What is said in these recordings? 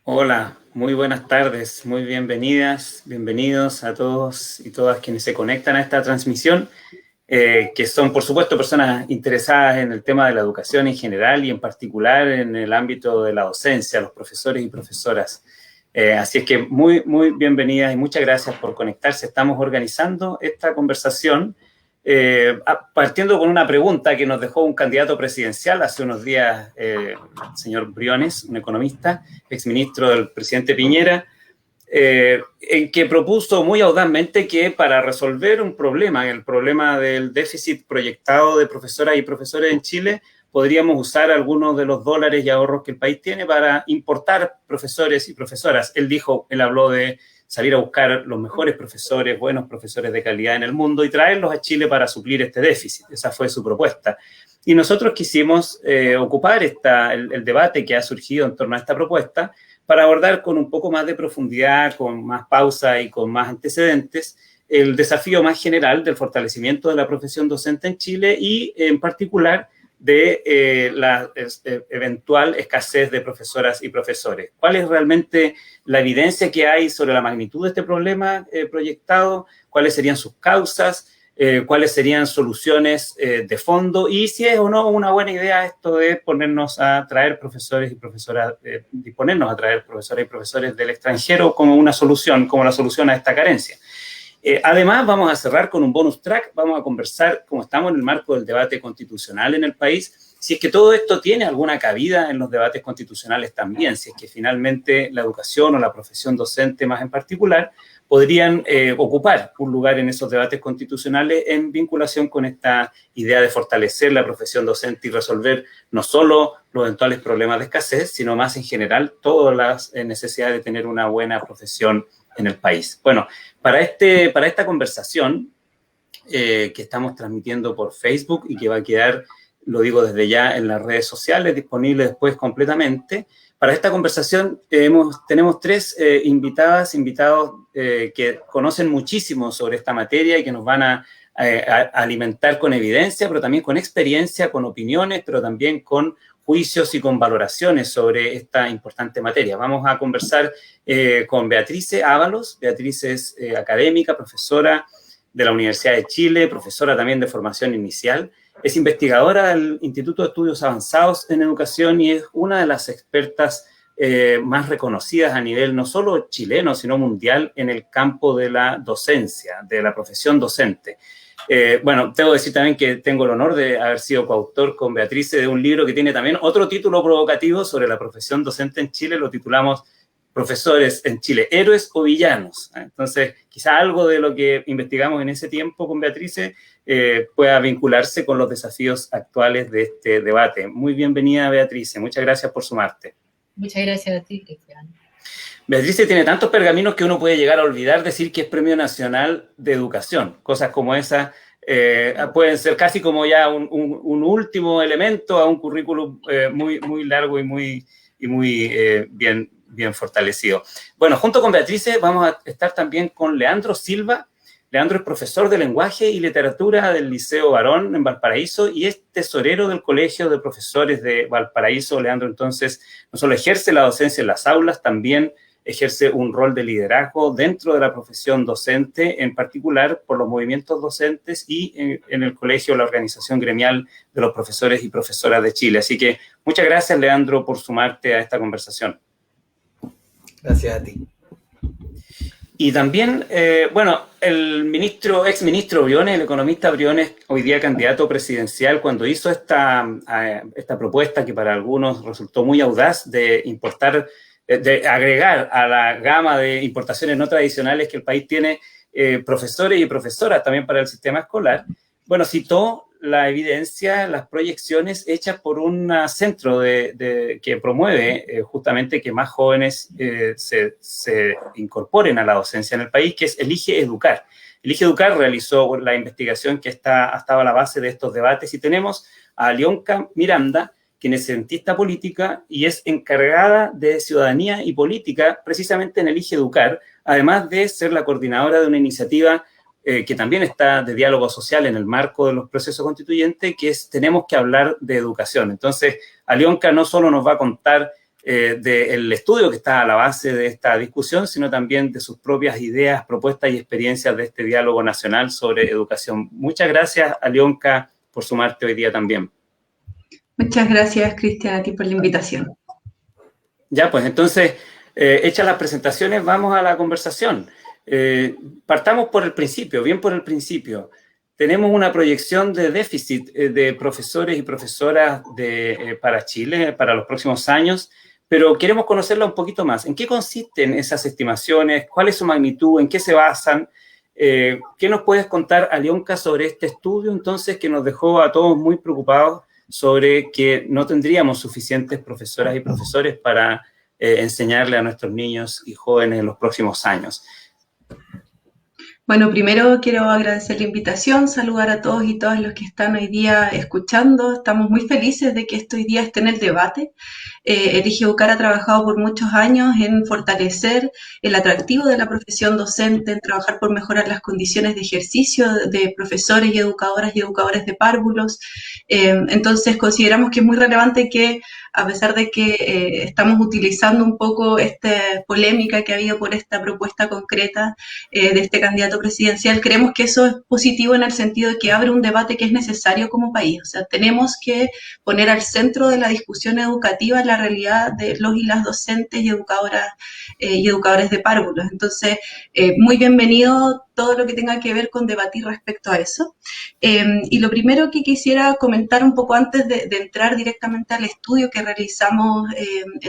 Hola, muy buenas tardes, muy bienvenidas, bienvenidos a todos y todas quienes se conectan a esta transmisión, que son, por supuesto, personas interesadas en el tema de la educación en general y en particular en el ámbito de la docencia, los profesores y profesoras. Así es que muy bienvenidas y muchas gracias por conectarse. Estamos organizando esta conversación partiendo con una pregunta que nos dejó un candidato presidencial hace unos días, el señor Briones, un economista, exministro del presidente Piñera, en que propuso muy audazmente que para resolver un problema, el problema del déficit proyectado de profesoras y profesores en Chile, podríamos usar algunos de los dólares y ahorros que el país tiene para importar profesores y profesoras. Él habló de salir a buscar los mejores profesores, buenos profesores de calidad en el mundo y traerlos a Chile para suplir este déficit. Esa fue su propuesta. Y nosotros quisimos ocupar el debate que ha surgido en torno a esta propuesta para abordar con un poco más de profundidad, con más pausa y con más antecedentes, el desafío más general del fortalecimiento de la profesión docente en Chile y en particular de la eventual escasez de profesoras y profesores. ¿Cuál es realmente la evidencia que hay sobre la magnitud de este problema proyectado? ¿Cuáles serían sus causas? ¿Cuáles serían soluciones de fondo? Y si es o no una buena idea esto de ponernos a traer profesores y profesoras, disponernos a traer profesoras y profesores del extranjero como una solución, como la solución a esta carencia. Además, vamos a cerrar con un bonus track, vamos a conversar, como estamos en el marco del debate constitucional en el país, si es que todo esto tiene alguna cabida en los debates constitucionales también, si es que finalmente la educación o la profesión docente más en particular podrían ocupar un lugar en esos debates constitucionales en vinculación con esta idea de fortalecer la profesión docente y resolver no solo los eventuales problemas de escasez, sino más en general todas las necesidades de tener una buena profesión en el país. Bueno, para esta conversación que estamos transmitiendo por Facebook y que va a quedar, lo digo desde ya, en las redes sociales, disponible después completamente, para esta conversación tenemos tres invitados que conocen muchísimo sobre esta materia y que nos van a alimentar con evidencia, pero también con experiencia, con opiniones, pero también con juicios y con valoraciones sobre esta importante materia. Vamos a conversar con Beatrice Ábalos. Beatrice es académica, profesora de la Universidad de Chile, profesora también de formación inicial. Es investigadora del Instituto de Estudios Avanzados en Educación y es una de las expertas más reconocidas a nivel no solo chileno, sino mundial en el campo de la docencia, de la profesión docente. Bueno, tengo que decir también que tengo el honor de haber sido coautor con Beatrice de un libro que tiene también otro título provocativo sobre la profesión docente en Chile, lo titulamos Profesores en Chile, héroes o villanos. Entonces, quizá algo de lo que investigamos en ese tiempo con Beatrice pueda vincularse con los desafíos actuales de este debate. Muy bienvenida, Beatrice. Muchas gracias por sumarte. Muchas gracias a ti, Cristian. Beatrice tiene tantos pergaminos que uno puede llegar a olvidar decir que es Premio Nacional de Educación. Cosas como esas pueden ser casi como ya un último elemento a un currículum muy largo y muy bien fortalecido. Bueno, junto con Beatrice vamos a estar también con Leandro Silva. Leandro es profesor de lenguaje y literatura del Liceo Barón en Valparaíso y es tesorero del Colegio de Profesores de Valparaíso. Leandro, entonces, no solo ejerce la docencia en las aulas, también ejerce un rol de liderazgo dentro de la profesión docente, en particular por los movimientos docentes y en el colegio, la organización gremial de los profesores y profesoras de Chile. Así que muchas gracias, Leandro, por sumarte a esta conversación. Gracias a ti. Y también, bueno, el exministro Briones, el economista Briones, hoy día candidato presidencial, cuando hizo esta propuesta que para algunos resultó muy audaz de importar, de agregar a la gama de importaciones no tradicionales que el país tiene profesores y profesoras también para el sistema escolar, bueno, citó la evidencia, las proyecciones hechas por un centro que promueve justamente que más jóvenes se incorporen a la docencia en el país, que es Elige Educar. Elige Educar realizó la investigación que estaba a la base de estos debates y tenemos a Alionka Miranda, quien es cientista política y es encargada de ciudadanía y política precisamente en Elige Educar, además de ser la coordinadora de una iniciativa que también está de diálogo social en el marco de los procesos constituyentes, que es Tenemos que hablar de educación. Entonces, Alionka no solo nos va a contar del estudio que está a la base de esta discusión, sino también de sus propias ideas, propuestas y experiencias de este diálogo nacional sobre educación. Muchas gracias, Alionka, por sumarte hoy día también. Muchas gracias, Cristian, a ti por la invitación. Ya, pues entonces, hechas las presentaciones, vamos a la conversación. Partamos por el principio, bien por el principio. Tenemos una proyección de déficit de profesores y profesoras para Chile para los próximos años, pero queremos conocerla un poquito más. ¿En qué consisten esas estimaciones? ¿Cuál es su magnitud? ¿En qué se basan? ¿Qué nos puedes contar, Alionka, sobre este estudio, entonces, que nos dejó a todos muy preocupados sobre que no tendríamos suficientes profesoras y profesores para enseñarle a nuestros niños y jóvenes en los próximos años? Bueno, primero quiero agradecer la invitación, saludar a todos y todas los que están hoy día escuchando. Estamos muy felices de que esto hoy día esté en el debate. Elige Educar ha trabajado por muchos años en fortalecer el atractivo de la profesión docente, en trabajar por mejorar las condiciones de ejercicio de profesores y educadoras y educadores de párvulos. Entonces consideramos que es muy relevante que, a pesar de que estamos utilizando un poco esta polémica que ha habido por esta propuesta concreta de este candidato presidencial, creemos que eso es positivo en el sentido de que abre un debate que es necesario como país. O sea, tenemos que poner al centro de la discusión educativa la realidad de los y las docentes y educadoras y educadores de párvulos. Entonces, muy bienvenido todo lo que tenga que ver con debatir respecto a eso. Y lo primero que quisiera comentar un poco antes de entrar directamente al estudio que realizamos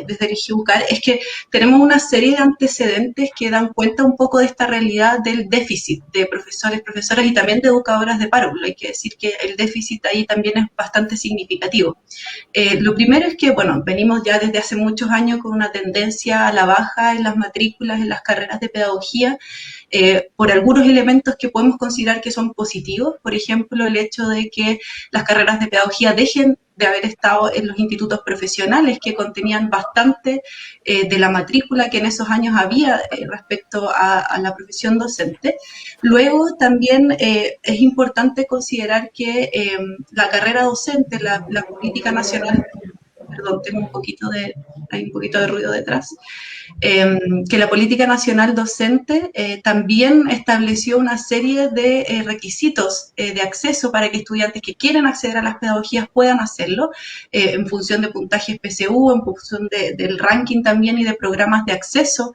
desde Elige Educar es que tenemos una serie de antecedentes que dan cuenta un poco de esta realidad del déficit de profesores, profesoras y también de educadoras de párvulo. Hay que decir que el déficit ahí también es bastante significativo. Lo primero es que, bueno, venimos ya desde hace muchos años con una tendencia a la baja en las matrículas, en las carreras de pedagogía, por algunos elementos que podemos considerar que son positivos, por ejemplo, el hecho de que las carreras de pedagogía dejen de haber estado en los institutos profesionales que contenían bastante de la matrícula que en esos años había respecto a la profesión docente. Luego también es importante considerar que la carrera docente, la política nacional, perdón, tengo hay un poquito de ruido detrás, que la política nacional docente también estableció una serie de requisitos de acceso para que estudiantes que quieren acceder a las pedagogías puedan hacerlo en función de puntajes PSU, en función del ranking también y de programas de acceso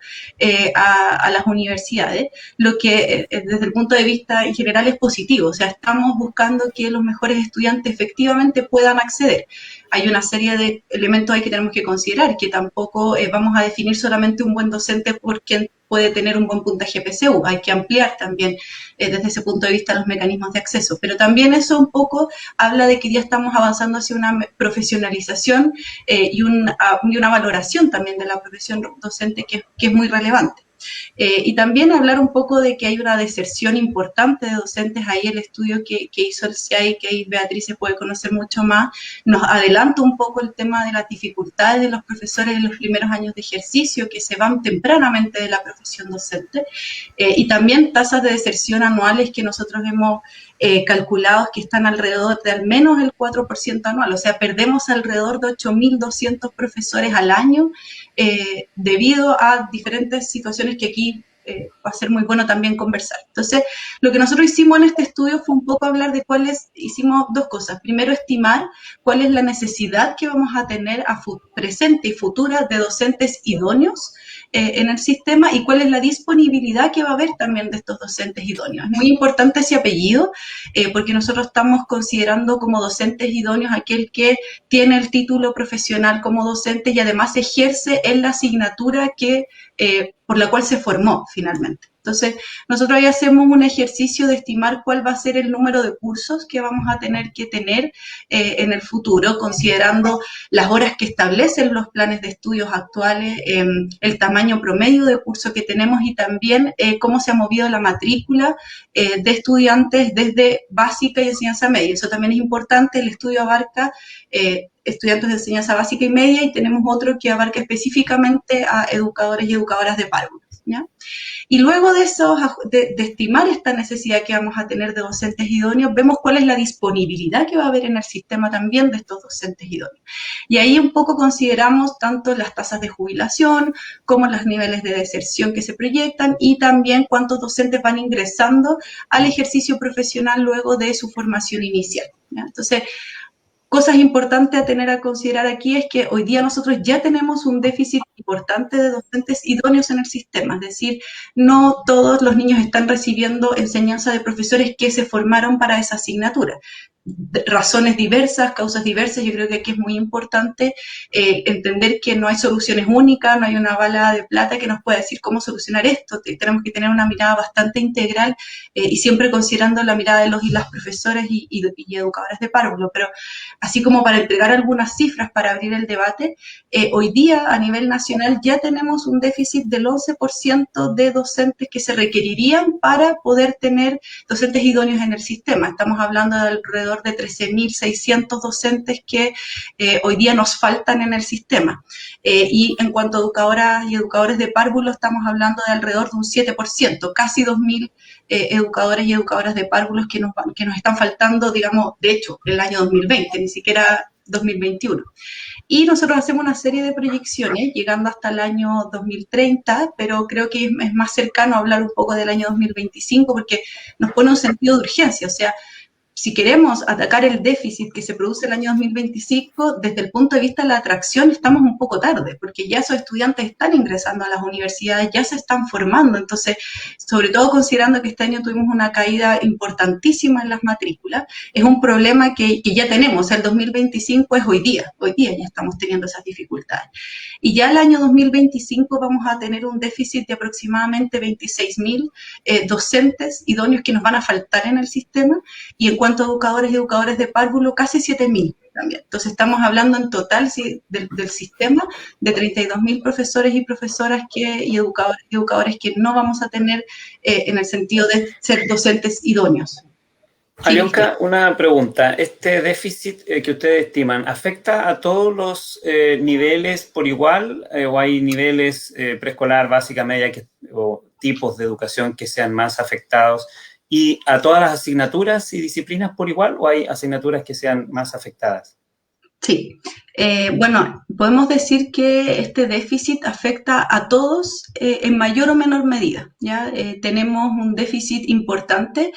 a las universidades, lo que desde el punto de vista en general es positivo. O sea, estamos buscando que los mejores estudiantes efectivamente puedan acceder. Hay una serie de elementos ahí que tenemos que considerar, que tampoco vamos a definir solamente un buen docente por quien puede tener un buen puntaje PSU. Hay que ampliar también desde ese punto de vista los mecanismos de acceso. Pero también eso un poco habla de que ya estamos avanzando hacia una profesionalización y una valoración también de la profesión docente que es muy relevante. Y también hablar un poco de que hay una deserción importante de docentes. Ahí el estudio que hizo el CIAI, que ahí Beatriz se puede conocer mucho más, nos adelanta un poco el tema de las dificultades de los profesores en los primeros años de ejercicio, que se van tempranamente de la profesión docente, y también tasas de deserción anuales que nosotros hemos calculado que están alrededor de al menos el 4% anual. O sea, perdemos alrededor de 8.200 profesores al año debido a diferentes situaciones que aquí va a ser muy bueno también conversar. Entonces, lo que nosotros hicimos en este estudio fue un poco hablar de hicimos dos cosas. Primero, estimar cuál es la necesidad que vamos a tener presente y futura de docentes idóneos en el sistema y cuál es la disponibilidad que va a haber también de estos docentes idóneos. Es muy importante ese apellido porque nosotros estamos considerando como docentes idóneos aquel que tiene el título profesional como docente y además ejerce en la asignatura por la cual se formó finalmente. Entonces, nosotros ahí hacemos un ejercicio de estimar cuál va a ser el número de cursos que vamos a tener que tener en el futuro, considerando las horas que establecen los planes de estudios actuales, el tamaño promedio de curso que tenemos y también cómo se ha movido la matrícula de estudiantes desde básica y enseñanza media. Eso también es importante. El estudio abarca estudiantes de enseñanza básica y media y tenemos otro que abarca específicamente a educadores y educadoras de párvulos. ¿ya? Y luego de de estimar esta necesidad que vamos a tener de docentes idóneos, vemos cuál es la disponibilidad que va a haber en el sistema también de estos docentes idóneos. Y ahí un poco consideramos tanto las tasas de jubilación como los niveles de deserción que se proyectan y también cuántos docentes van ingresando al ejercicio profesional luego de su formación inicial, ¿ya? Entonces, cosas importantes a tener a considerar aquí es que hoy día nosotros ya tenemos un déficit importante de docentes idóneos en el sistema, es decir, no todos los niños están recibiendo enseñanza de profesores que se formaron para esa asignatura. Razones diversas, causas diversas, yo creo que aquí es muy importante entender que no hay soluciones únicas, no hay una bala de plata que nos pueda decir cómo solucionar esto, tenemos que tener una mirada bastante integral y siempre considerando la mirada de los y las profesores y educadores de párvulo, pero así como para entregar algunas cifras para abrir el debate, hoy día a nivel nacional ya tenemos un déficit del 11% de docentes que se requerirían para poder tener docentes idóneos en el sistema. Estamos hablando de alrededor de 13.600 docentes que hoy día nos faltan en el sistema. Y en cuanto a educadoras y educadores de párvulo, estamos hablando de alrededor de un 7%, casi 2.000 educadores y educadoras de párvulos que nos están faltando, digamos, de hecho, el año 2020, ni siquiera 2021. Y nosotros hacemos una serie de proyecciones, llegando hasta el año 2030, pero creo que es más cercano hablar un poco del año 2025, porque nos pone un sentido de urgencia, o sea, si queremos atacar el déficit que se produce el año 2025, desde el punto de vista de la atracción estamos un poco tarde, porque ya esos estudiantes están ingresando a las universidades, ya se están formando, entonces, sobre todo considerando que este año tuvimos una caída importantísima en las matrículas, es un problema que ya tenemos, el 2025 es hoy día ya estamos teniendo esas dificultades. Y ya el año 2025 vamos a tener un déficit de aproximadamente 26.000 docentes idóneos que nos van a faltar en el sistema, y en cuanto a educadores y educadores de párvulo, casi 7.000 también. Entonces estamos hablando en total del sistema de 32.000 profesores y profesoras y educadores que no vamos a tener en el sentido de ser docentes idóneos. Alionka, una pregunta. ¿Este déficit que ustedes estiman afecta a todos los niveles por igual o hay niveles preescolar, básica, media o tipos de educación que sean más afectados? ¿Y a todas las asignaturas y disciplinas por igual o hay asignaturas que sean más afectadas? Sí, bueno, podemos decir que este déficit afecta a todos en mayor o menor medida, ¿ya? Tenemos un déficit importante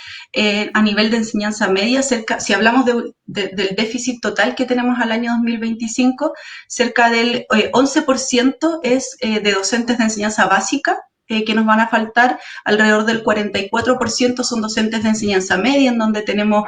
a nivel de enseñanza media, si hablamos del déficit total que tenemos al año 2025, cerca del 11% es de docentes de enseñanza básica, que nos van a faltar, alrededor del 44% son docentes de enseñanza media, en donde tenemos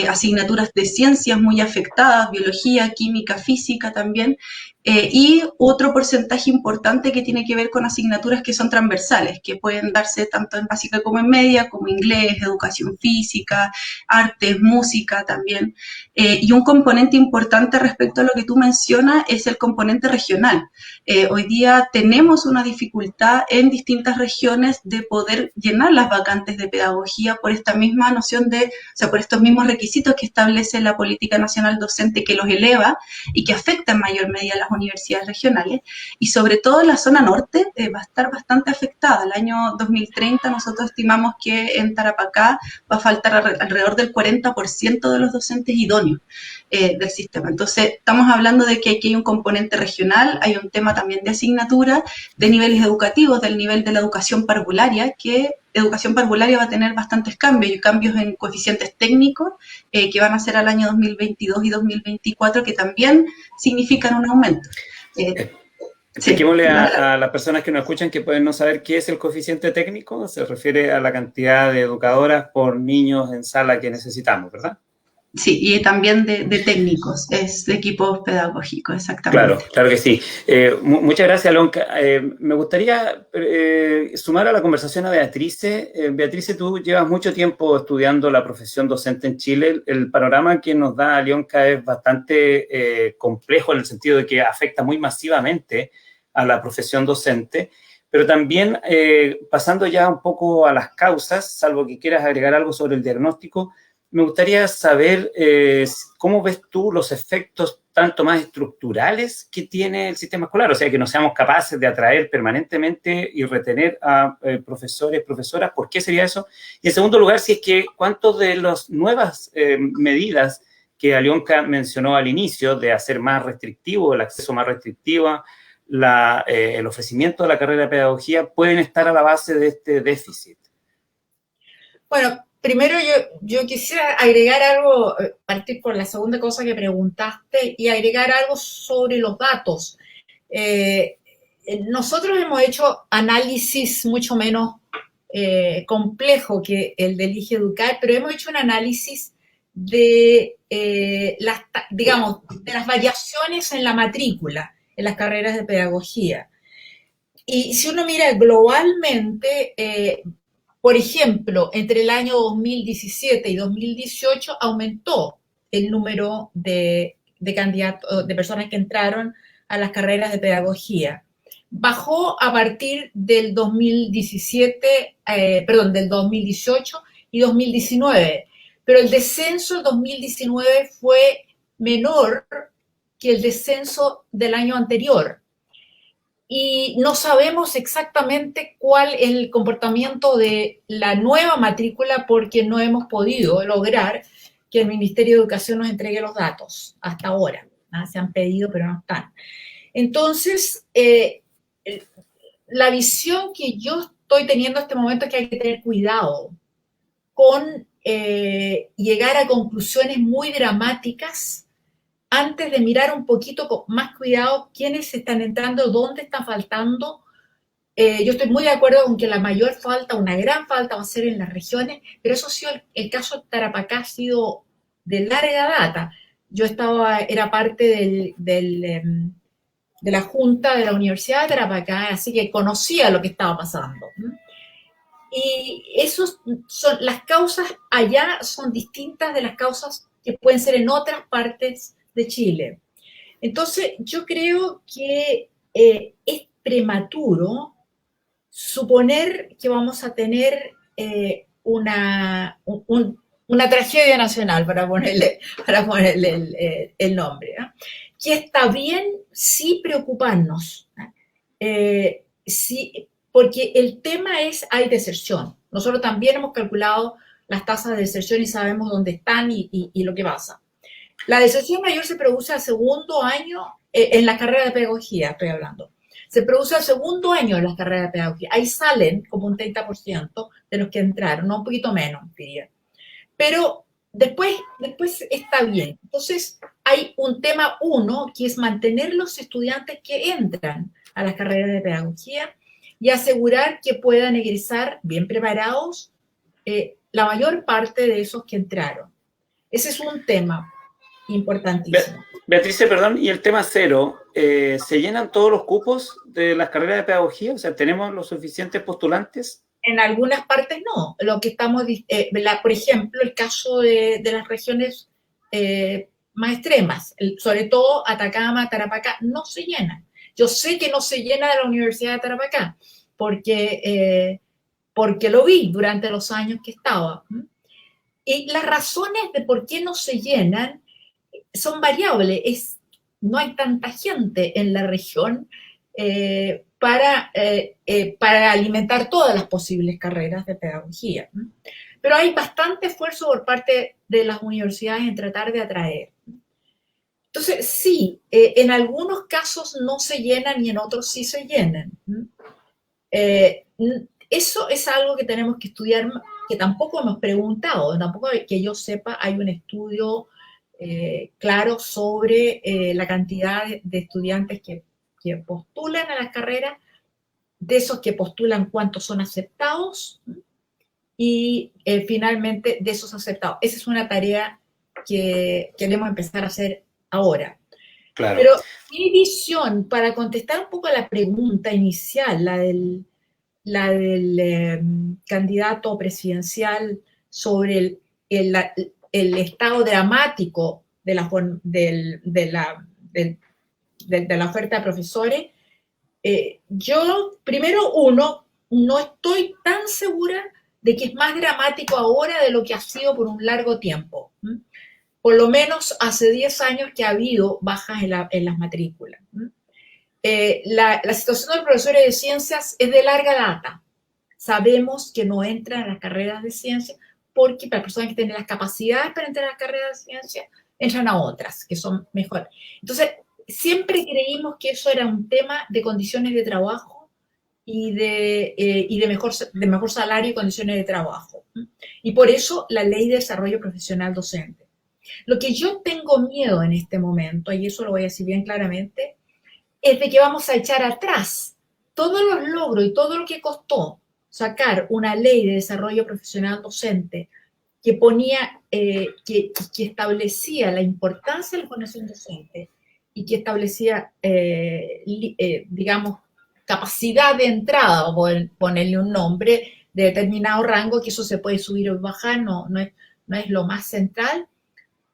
asignaturas de ciencias muy afectadas, biología, química, física también, y otro porcentaje importante que tiene que ver con asignaturas que son transversales, que pueden darse tanto en básica como en media, como inglés, educación física, artes, música también. Y un componente importante respecto a lo que tú mencionas es el componente regional. Hoy día tenemos una dificultad en distintas regiones de poder llenar las vacantes de pedagogía por esta misma noción por estos mismos requisitos que establece la Política Nacional Docente, que los eleva y que afecta en mayor medida a las universidades regionales, y sobre todo la zona norte va a estar bastante afectada. El año 2030 nosotros estimamos que en Tarapacá va a faltar alrededor del 40% de los docentes idóneos del sistema. Entonces, estamos hablando de que aquí hay un componente regional, hay un tema también de asignatura, de niveles educativos, del nivel de la educación parvularia, que educación parvularia va a tener bastantes cambios, y cambios en coeficientes técnicos que van a ser al año 2022 y 2024, que también significan un aumento. Expliquémosle a las personas que nos escuchan que pueden no saber qué es el coeficiente técnico. Se refiere a la cantidad de educadoras por niños en sala que necesitamos, ¿verdad? Sí, y también de técnicos, es de equipos pedagógicos, exactamente. Claro que sí. Muchas gracias, Alonka. Me gustaría sumar a la conversación a Beatrice. Beatrice, tú llevas mucho tiempo estudiando la profesión docente en Chile. El panorama que nos da Alionka es bastante complejo en el sentido de que afecta muy masivamente a la profesión docente, pero también pasando ya un poco a las causas, salvo que quieras agregar algo sobre el diagnóstico, me gustaría saber cómo ves tú los efectos tanto más estructurales que tiene el sistema escolar, o sea, que no seamos capaces de atraer permanentemente y retener a profesores, profesoras. ¿Por qué sería eso? Y en segundo lugar, si es que cuántos de las nuevas medidas que Alyonka mencionó al inicio, de hacer más restrictivo, el acceso más restrictivo, el ofrecimiento de la carrera de pedagogía, pueden estar a la base de este déficit. Bueno, primero yo quisiera agregar algo, partir por la segunda cosa que preguntaste y agregar algo sobre los datos. Nosotros hemos hecho análisis mucho menos complejo que el de Elige Educar, pero hemos hecho un análisis de digamos, de las variaciones en la matrícula en las carreras de pedagogía. Y si uno mira globalmente, por ejemplo, entre el año 2017 y 2018 aumentó el número de candidatos, de personas que entraron a las carreras de pedagogía. Bajó a partir del 2017, del 2018 y 2019, pero el descenso del 2019 fue menor que el descenso del año anterior. Y no sabemos exactamente cuál es el comportamiento de la nueva matrícula porque no hemos podido lograr que el Ministerio de Educación nos entregue los datos hasta ahora. Se han pedido, pero no están. Entonces, la visión que yo estoy teniendo en este momento es que hay que tener cuidado con llegar a conclusiones muy dramáticas antes de mirar un poquito con más cuidado quiénes están entrando, dónde está faltando. Yo estoy muy de acuerdo con que la mayor falta, una gran falta va a ser en las regiones, pero eso ha sido el caso de Tarapacá, ha sido de larga data. Yo era parte de la junta de la Universidad de Tarapacá, así que conocía lo que estaba pasando. Y las causas allá son distintas de las causas que pueden ser en otras partes de Chile. Entonces, yo creo que es prematuro suponer que vamos a tener una tragedia nacional, para ponerle el nombre, ¿no? Que está bien sí preocuparnos, ¿no? Sí, porque el tema es, hay deserción. Nosotros también hemos calculado las tasas de deserción y sabemos dónde están y lo que pasa. La deserción mayor se produce al segundo año, en la carrera de pedagogía estoy hablando. Se produce al segundo año en las carreras de pedagogía. Ahí salen como un 30% de los que entraron, no un poquito menos, diría. Pero después está bien. Entonces, hay un tema uno, que es mantener los estudiantes que entran a las carreras de pedagogía y asegurar que puedan egresar bien preparados la mayor parte de esos que entraron. Ese es un tema importantísimo. Beatriz, perdón, y el tema cero, ¿se llenan todos los cupos de las carreras de pedagogía? O sea, ¿tenemos los suficientes postulantes? En algunas partes no. Lo que estamos, por ejemplo, el caso de las regiones más extremas, sobre todo Atacama, Tarapacá, no se llenan. Yo sé que no se llena de la Universidad de Tarapacá, porque lo vi durante los años que estaba. Y las razones de por qué no se llenan son variables. No hay tanta gente en la región para alimentar todas las posibles carreras de pedagogía. Pero hay bastante esfuerzo por parte de las universidades en tratar de atraer. Entonces, sí, en algunos casos no se llenan y en otros sí se llenan. Eso es algo que tenemos que estudiar, que tampoco hemos preguntado, tampoco que yo sepa hay un estudio claro sobre la cantidad de estudiantes que postulan a las carreras, de esos que postulan cuántos son aceptados y finalmente de esos aceptados. Esa es una tarea que queremos empezar a hacer ahora. Claro. Pero mi visión, para contestar un poco a la pregunta inicial, la del candidato presidencial sobre el estado dramático de la oferta de profesores, yo, primero, no estoy tan segura de que es más dramático ahora de lo que ha sido por un largo tiempo. por lo menos hace 10 años que ha habido bajas en las matrículas. La situación de los profesores de ciencias es de larga data. Sabemos que no entran a las carreras de ciencias porque para personas que tienen las capacidades para entrar a las carreras de ciencias, entran a otras que son mejores. Entonces, siempre creímos que eso era un tema de condiciones de trabajo y de mejor salario y condiciones de trabajo. Y por eso la Ley de Desarrollo Profesional Docente. Lo que yo tengo miedo en este momento, y eso lo voy a decir bien claramente, es de que vamos a echar atrás todos los logros y todo lo que costó sacar una ley de desarrollo profesional docente que ponía, que establecía la importancia de la formación docente y que establecía, digamos, capacidad de entrada, o ponerle un nombre de determinado rango, que eso se puede subir o bajar, no es lo más central,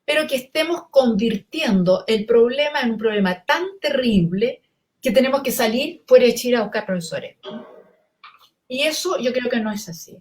pero que estemos convirtiendo el problema en un problema tan terrible que tenemos que salir fuera de Chile a buscar profesores. Y eso yo creo que no es así.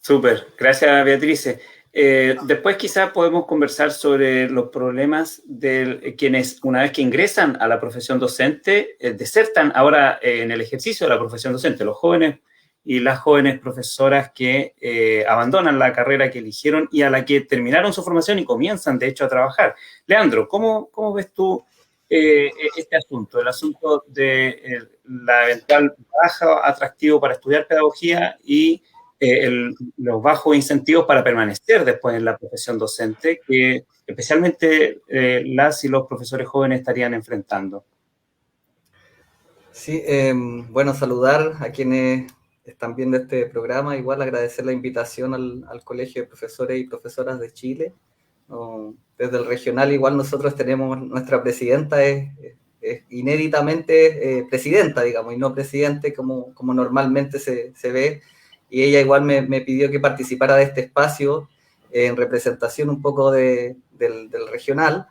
Súper, gracias Beatriz. Después quizás podemos conversar sobre los problemas de quienes una vez que ingresan a la profesión docente, desertan ahora en el ejercicio de la profesión docente, los jóvenes y las jóvenes profesoras que abandonan la carrera que eligieron y a la que terminaron su formación y comienzan de hecho a trabajar. Leandro, ¿cómo ves tú este asunto, el asunto de la eventual baja atractivo para estudiar pedagogía y los bajos incentivos para permanecer después en la profesión docente que especialmente las y los profesores jóvenes estarían enfrentando? Sí, bueno, saludar a quienes están viendo este programa, igual agradecer la invitación al Colegio de Profesores y Profesoras de Chile. Desde el regional igual nosotros tenemos, nuestra presidenta es inéditamente presidenta, digamos, y no presidente como normalmente se ve, y ella igual me pidió que participara de este espacio en representación un poco del regional,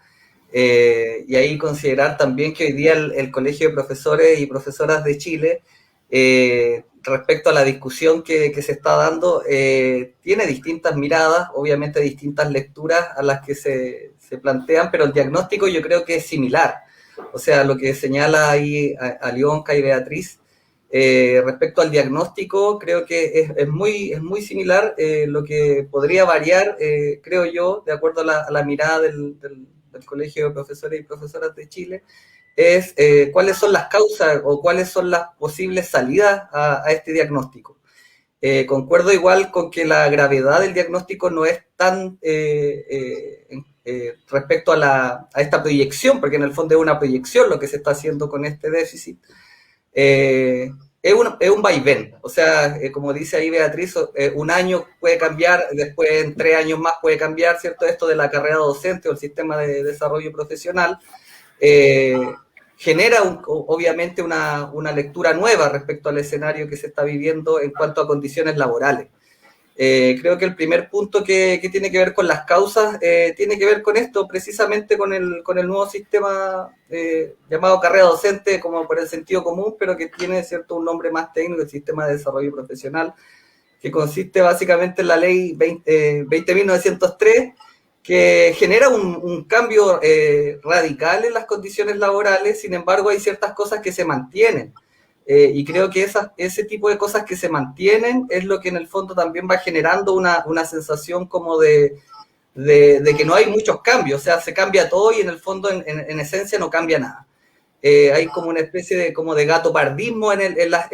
y ahí considerar también que hoy día el Colegio de Profesores y Profesoras de Chile, respecto a la discusión que se está dando, tiene distintas miradas, obviamente distintas lecturas a las que se plantean, pero el diagnóstico yo creo que es similar. O sea, lo que señala ahí Alionka y Beatriz, respecto al diagnóstico, creo que es muy similar. Lo que podría variar, creo yo, de acuerdo a la mirada del Colegio de Profesores y Profesoras de Chile, es cuáles son las causas o cuáles son las posibles salidas a este diagnóstico. Concuerdo igual con que la gravedad del diagnóstico no es tan respecto a esta proyección, porque en el fondo es una proyección lo que se está haciendo con este déficit. Es un vaivén, o sea, como dice ahí Beatriz, un año puede cambiar, después en 3 años más puede cambiar, ¿cierto? Esto de la carrera docente o el sistema de desarrollo profesional genera obviamente una lectura nueva respecto al escenario que se está viviendo en cuanto a condiciones laborales. Creo que el primer punto que tiene que ver con las causas tiene que ver con esto, precisamente con el nuevo sistema llamado carrera docente, como por el sentido común, pero que tiene, ¿cierto?, un nombre más técnico, el sistema de desarrollo profesional, que consiste básicamente en la ley 20.903, que genera un cambio radical en las condiciones laborales. Sin embargo, hay ciertas cosas que se mantienen. Y creo que ese tipo de cosas que se mantienen es lo que en el fondo también va generando una sensación como de que no hay muchos cambios, o sea, se cambia todo y en el fondo, en esencia, no cambia nada. Hay como una especie de gatopardismo en las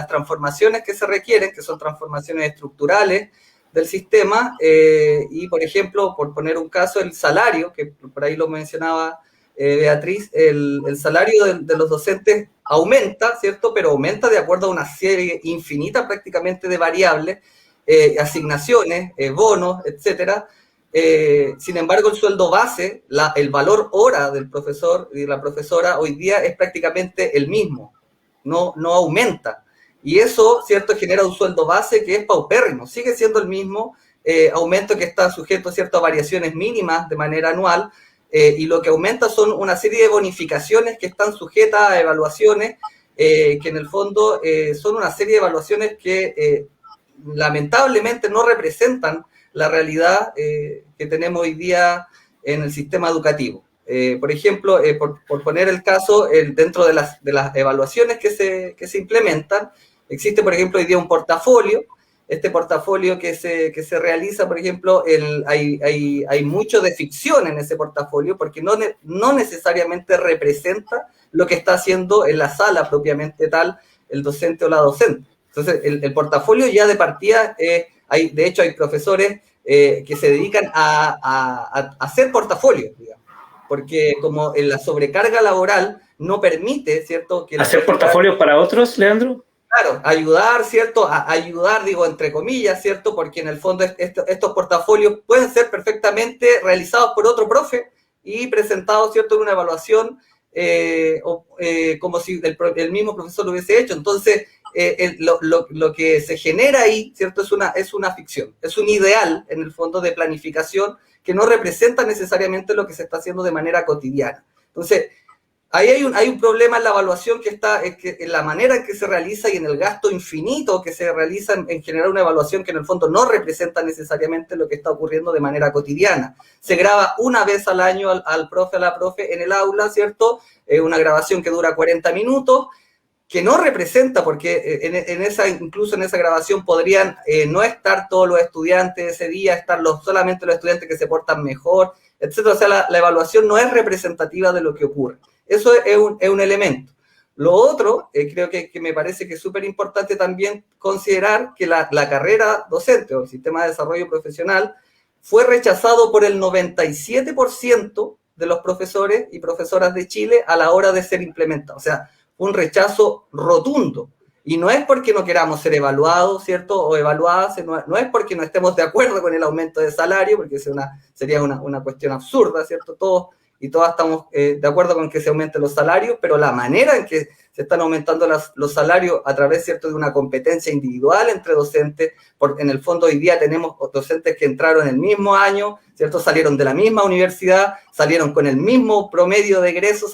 transformaciones que se requieren, que son transformaciones estructurales del sistema, y por ejemplo, por poner un caso, el salario, que por ahí lo mencionaba Beatriz, el salario de los docentes aumenta, ¿cierto? Pero aumenta de acuerdo a una serie infinita prácticamente de variables, asignaciones, bonos, etcétera. Sin embargo, el sueldo base, el valor hora del profesor y de la profesora hoy día es prácticamente el mismo, no aumenta. Y eso, ¿cierto?, genera un sueldo base que es paupérrimo, sigue siendo el mismo aumento que está sujeto, ¿cierto?, a variaciones mínimas de manera anual, y lo que aumenta son una serie de bonificaciones que están sujetas a evaluaciones, que en el fondo son una serie de evaluaciones que lamentablemente no representan la realidad que tenemos hoy día en el sistema educativo. Por ejemplo, por poner el caso, dentro de las evaluaciones que se implementan, existe, por ejemplo, hoy día un portafolio. Este portafolio que se realiza, por ejemplo, hay mucho de ficción en ese portafolio porque no necesariamente representa lo que está haciendo en la sala propiamente tal el docente o la docente. Entonces, el portafolio ya de partida, de hecho hay profesores que se dedican a hacer portafolios, digamos, porque como en la sobrecarga laboral no permite, ¿cierto? Que ¿Hacer portafolios para otros, Leandro? Claro, ayudar, ¿cierto? Ayudar, digo, entre comillas, ¿cierto? Porque en el fondo estos portafolios pueden ser perfectamente realizados por otro profe y presentados, ¿cierto? En una evaluación como si el mismo profesor lo hubiese hecho. Entonces, lo que se genera ahí, ¿cierto? Es una ficción, es un ideal, en el fondo, de planificación que no representa necesariamente lo que se está haciendo de manera cotidiana. Entonces, ahí hay un problema en la evaluación que está en la manera en que se realiza y en el gasto infinito que se realiza en generar una evaluación que en el fondo no representa necesariamente lo que está ocurriendo de manera cotidiana. Se graba una vez al año al profe, a la profe en el aula, ¿cierto? Una grabación que dura 40 minutos, que no representa, porque incluso en esa grabación podrían no estar todos los estudiantes ese día, estar solamente los estudiantes que se portan mejor, etcétera. O sea, la evaluación no es representativa de lo que ocurre. Eso es un elemento. Lo otro, creo que me parece que es súper importante también considerar que la carrera docente o el sistema de desarrollo profesional fue rechazado por el 97% de los profesores y profesoras de Chile a la hora de ser implementado. O sea, un rechazo rotundo. Y no es porque no queramos ser evaluados, ¿cierto? O evaluadas, no es porque no estemos de acuerdo con el aumento de salario, porque sería una cuestión absurda, ¿cierto? Todos y todas estamos de acuerdo con que se aumenten los salarios, pero la manera en que se están aumentando los salarios a través, ¿cierto?, de una competencia individual entre docentes, porque en el fondo hoy día tenemos docentes que entraron el mismo año, ¿cierto?, salieron de la misma universidad, salieron con el mismo promedio de egreso,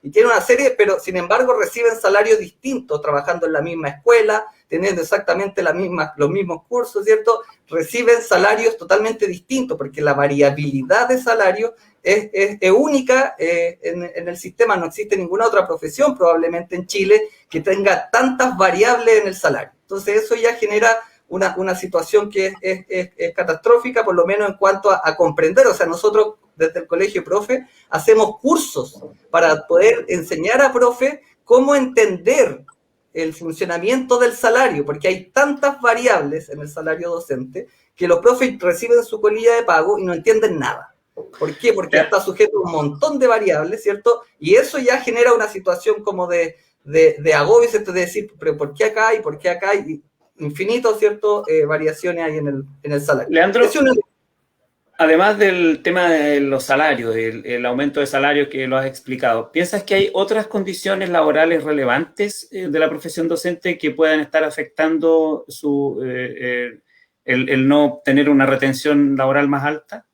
y tienen una serie, pero sin embargo reciben salarios distintos, trabajando en la misma escuela, teniendo exactamente los mismos cursos, ¿cierto? Reciben salarios totalmente distintos, porque la variabilidad de salario es única en el sistema. No existe ninguna otra profesión probablemente en Chile que tenga tantas variables en el salario. Entonces eso ya genera una situación que es catastrófica, por lo menos en cuanto a comprender. O sea, nosotros desde el Colegio Profe hacemos cursos para poder enseñar a profe cómo entender el funcionamiento del salario, porque hay tantas variables en el salario docente que los profes reciben su colilla de pago y no entienden nada. ¿Por qué? Porque está sujeto a un montón de variables, ¿cierto? Y eso ya genera una situación como de agobio, ¿cierto? De decir, pero ¿por qué acá y por qué acá? Y infinito, ¿cierto? Variaciones hay en el salario. Leandro, además del tema de los salarios, el aumento de salarios que lo has explicado, ¿piensas que hay otras condiciones laborales relevantes de la profesión docente que puedan estar afectando el no tener una retención laboral más alta?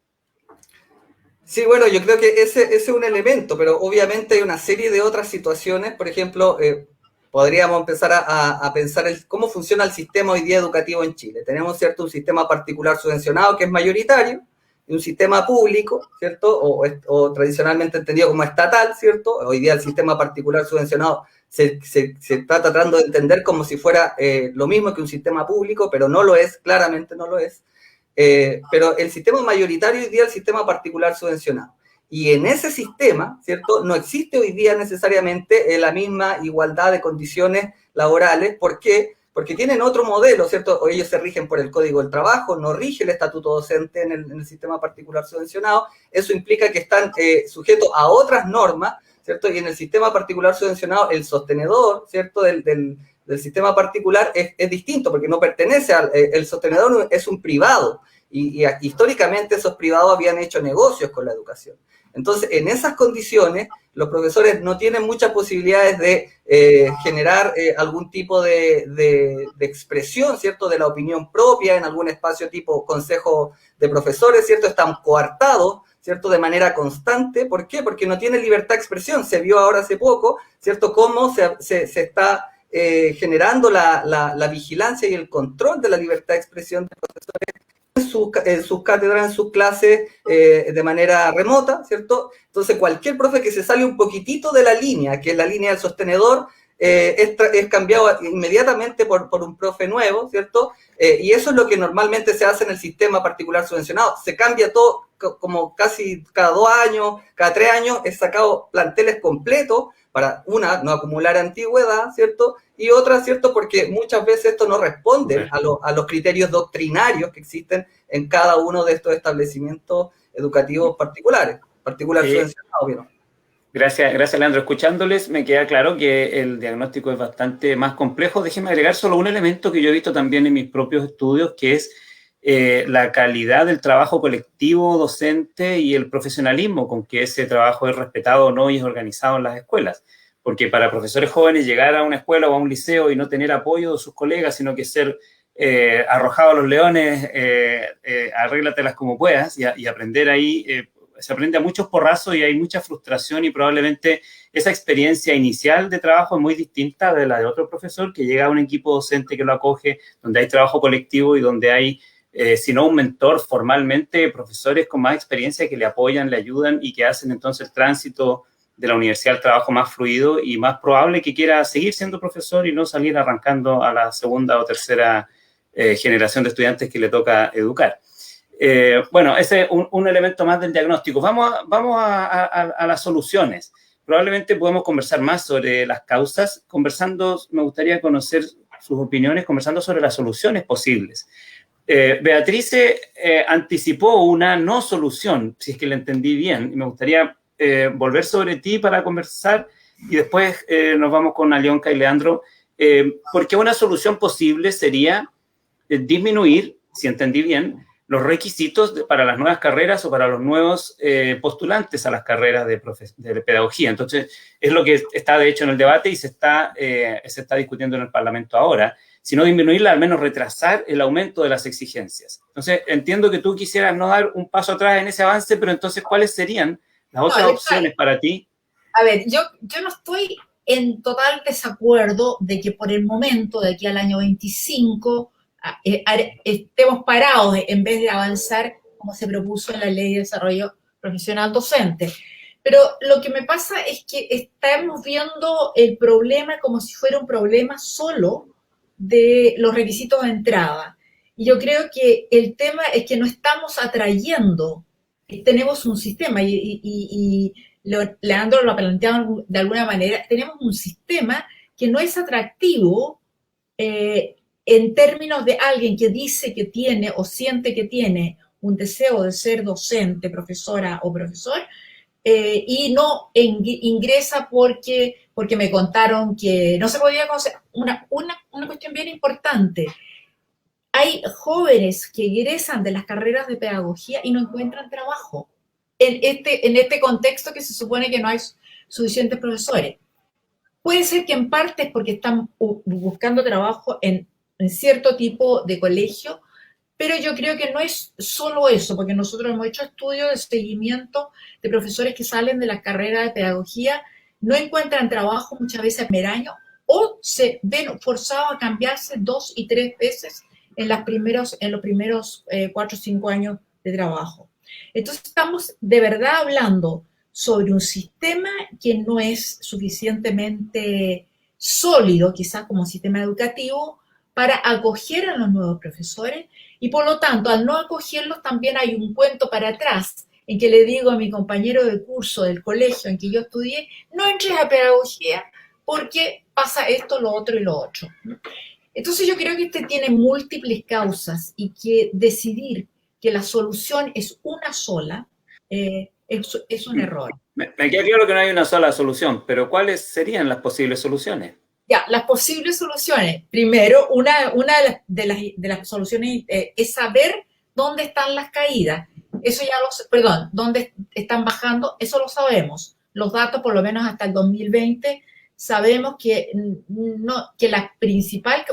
Sí, bueno, yo creo que ese es un elemento, pero obviamente hay una serie de otras situaciones. Por ejemplo, podríamos empezar a pensar cómo funciona el sistema hoy día educativo en Chile. Tenemos, ¿cierto?, un sistema particular subvencionado que es mayoritario, y un sistema público, ¿cierto?, o tradicionalmente entendido como estatal, ¿cierto? Hoy día el sistema particular subvencionado se está tratando de entender como si fuera lo mismo que un sistema público, pero no lo es, claramente no lo es. Pero el sistema mayoritario hoy día es el sistema particular subvencionado. Y en ese sistema, ¿cierto?, no existe hoy día necesariamente la misma igualdad de condiciones laborales. ¿Por qué? Porque tienen otro modelo, ¿cierto? O ellos se rigen por el Código del Trabajo, no rige el estatuto docente en el sistema particular subvencionado. Eso implica que están sujetos a otras normas, ¿cierto? Y en el sistema particular subvencionado, el sostenedor, ¿cierto?, del sistema particular es distinto, porque no pertenece el sostenedor es un privado, y históricamente esos privados habían hecho negocios con la educación. Entonces, en esas condiciones, los profesores no tienen muchas posibilidades de generar algún tipo de expresión, ¿cierto?, de la opinión propia en algún espacio tipo consejo de profesores, ¿cierto? Están coartados, ¿cierto?, de manera constante. ¿Por qué? Porque no tienen libertad de expresión. Se vio ahora hace poco, ¿cierto?, cómo se está generando la vigilancia y el control de la libertad de expresión de profesores en sus cátedras, en sus clases de manera remota, ¿cierto? Entonces, cualquier profe que se sale un poquitito de la línea, que es la línea del sostenedor, es cambiado inmediatamente por un profe nuevo, ¿cierto? Y eso es lo que normalmente se hace en el sistema particular subvencionado. Se cambia todo como casi cada 2 años, cada 3 años, es sacado planteles completos para, una, no acumular antigüedad, ¿cierto? Y otra, ¿cierto? Porque muchas veces esto no responde a los criterios doctrinarios que existen en cada uno de estos establecimientos educativos particulares, subvencionados, ¿no? Gracias, Leandro. Escuchándoles, me queda claro que el diagnóstico es bastante más complejo. Déjeme agregar solo un elemento que yo he visto también en mis propios estudios, que es la calidad del trabajo colectivo docente y el profesionalismo con que ese trabajo es respetado o no y es organizado en las escuelas. Porque para profesores jóvenes llegar a una escuela o a un liceo y no tener apoyo de sus colegas, sino que ser arrojado a los leones, arréglatelas como puedas y aprender ahí, se aprende a muchos porrazos y hay mucha frustración y probablemente esa experiencia inicial de trabajo es muy distinta de la de otro profesor que llega a un equipo docente que lo acoge, donde hay trabajo colectivo y donde hay, si no un mentor formalmente, profesores con más experiencia que le apoyan, le ayudan y que hacen entonces el tránsito de la universidad al trabajo más fluido y más probable que quiera seguir siendo profesor y no salir arrancando a la segunda o tercera generación de estudiantes que le toca educar. Bueno, ese es un elemento más del diagnóstico. Vamos a las soluciones. Probablemente podemos conversar más sobre las causas. Me gustaría conocer sus opiniones, conversando sobre las soluciones posibles. Beatrice anticipó una no solución, si es que la entendí bien, y me gustaría volver sobre ti para conversar y después nos vamos con Alionka y Leandro, porque una solución posible sería disminuir, si entendí bien, los requisitos para las nuevas carreras o para los nuevos postulantes a las carreras de pedagogía. Entonces, es lo que está de hecho en el debate y se está discutiendo en el Parlamento ahora, sino disminuirla, al menos retrasar el aumento de las exigencias. Entonces, entiendo que tú quisieras no dar un paso atrás en ese avance, pero entonces, ¿cuáles serían las otras opciones para ti? A ver, yo no estoy en total desacuerdo de que por el momento, de aquí al año 25, estemos parados en vez de avanzar como se propuso en la Ley de Desarrollo Profesional Docente. Pero lo que me pasa es que estamos viendo el problema como si fuera un problema solo de los requisitos de entrada. Y yo creo que el tema es que no estamos atrayendo, tenemos un sistema, y Leandro lo ha planteado de alguna manera, tenemos un sistema que no es atractivo en términos de alguien que dice que tiene o siente que tiene un deseo de ser docente, profesora o profesor, y no ingresa porque me contaron que no se podía conseguir. Una cuestión bien importante. Hay jóvenes que egresan de las carreras de pedagogía y no encuentran trabajo en este contexto que se supone que no hay suficientes profesores. Puede ser que en parte es porque están buscando trabajo en cierto tipo de colegio, pero yo creo que no es solo eso, porque nosotros hemos hecho estudios de seguimiento de profesores que salen de la carrera de pedagogía, no encuentran trabajo muchas veces el primer año o se ven forzados a cambiarse 2 y 3 veces en los primeros 4 o 5 años de trabajo. Entonces estamos de verdad hablando sobre un sistema que no es suficientemente sólido, quizás como sistema educativo, para acoger a los nuevos profesores y por lo tanto, al no acogerlos también hay un cuento para atrás en que le digo a mi compañero de curso del colegio en que yo estudié, no entres a pedagogía porque pasa esto, lo otro y lo otro. Entonces yo creo que este tiene múltiples causas y que decidir que la solución es una sola es un error. Me queda claro que no hay una sola solución, pero ¿cuáles serían las posibles soluciones? Ya, las posibles soluciones. Primero, una de las soluciones es saber dónde están las caídas. Eso ya dónde están bajando, eso lo sabemos. Los datos, por lo menos hasta el 2020, sabemos que una de las principales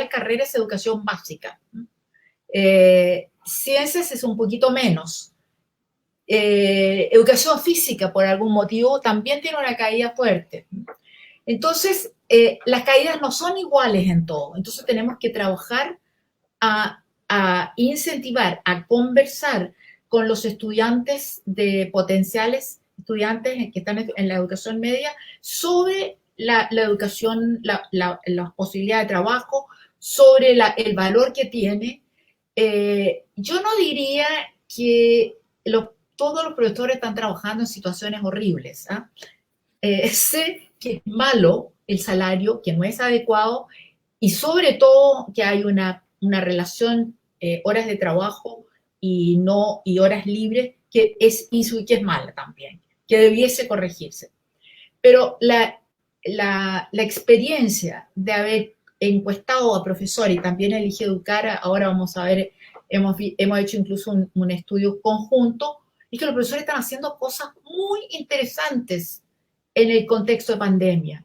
carreras es educación básica. Ciencias es un poquito menos. Educación física, por algún motivo, también tiene una caída fuerte. Entonces, las caídas no son iguales en todo. Entonces, tenemos que trabajar a a incentivar, a conversar con los estudiantes de potenciales estudiantes que están en la educación media sobre la educación, la posibilidad de trabajo, sobre el valor que tiene. Yo no diría que todos los profesores están trabajando en situaciones horribles. Sé que es malo el salario, que no es adecuado, y sobre todo que hay una relación horas de trabajo y horas libres que es mala también, que debiese corregirse. Pero la experiencia de haber encuestado a profesores y también Elige Educar, ahora vamos a ver, hemos hecho incluso un estudio conjunto, y que los profesores están haciendo cosas muy interesantes en el contexto de pandemia.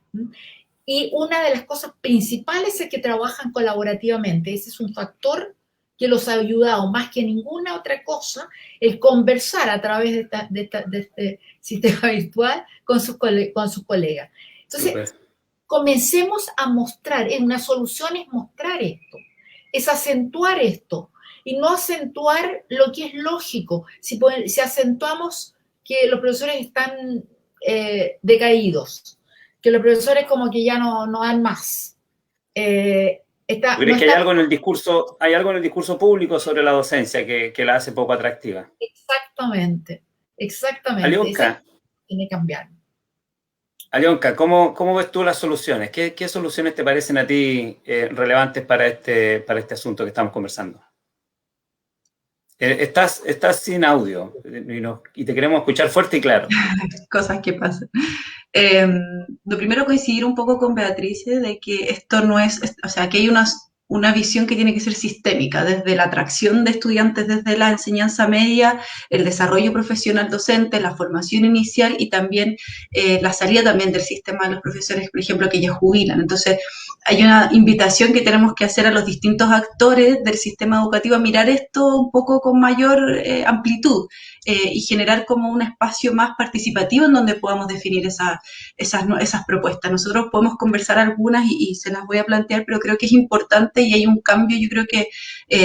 Y una de las cosas principales es que trabajan colaborativamente. Ese es un factor que los ha ayudado más que ninguna otra cosa, el conversar a través de este sistema virtual con sus colegas. Entonces, comencemos a mostrar, una solución es mostrar esto, es acentuar esto, y no acentuar lo que es lógico. Si acentuamos que los profesores están decaídos, que los profesores como que ya no dan más. ¿Crees que hay algo en el discurso público sobre la docencia que la hace poco atractiva? Exactamente. Alyonka, tiene que cambiar. Alyonka, ¿cómo ves tú las soluciones? ¿Qué soluciones te parecen a ti relevantes para este asunto que estamos conversando? Estás sin audio y te queremos escuchar fuerte y claro. Cosas que pasan. Lo primero, coincidir un poco con Beatriz de que esto no es, o sea, que hay una visión que tiene que ser sistémica, desde la atracción de estudiantes desde la enseñanza media, el desarrollo profesional docente, la formación inicial y también la salida también del sistema de los profesores, por ejemplo, que ya jubilan. Entonces, hay una invitación que tenemos que hacer a los distintos actores del sistema educativo a mirar esto un poco con mayor amplitud y generar como un espacio más participativo en donde podamos definir esas propuestas. Nosotros podemos conversar algunas y se las voy a plantear, pero creo que es importante y hay un cambio. Yo creo que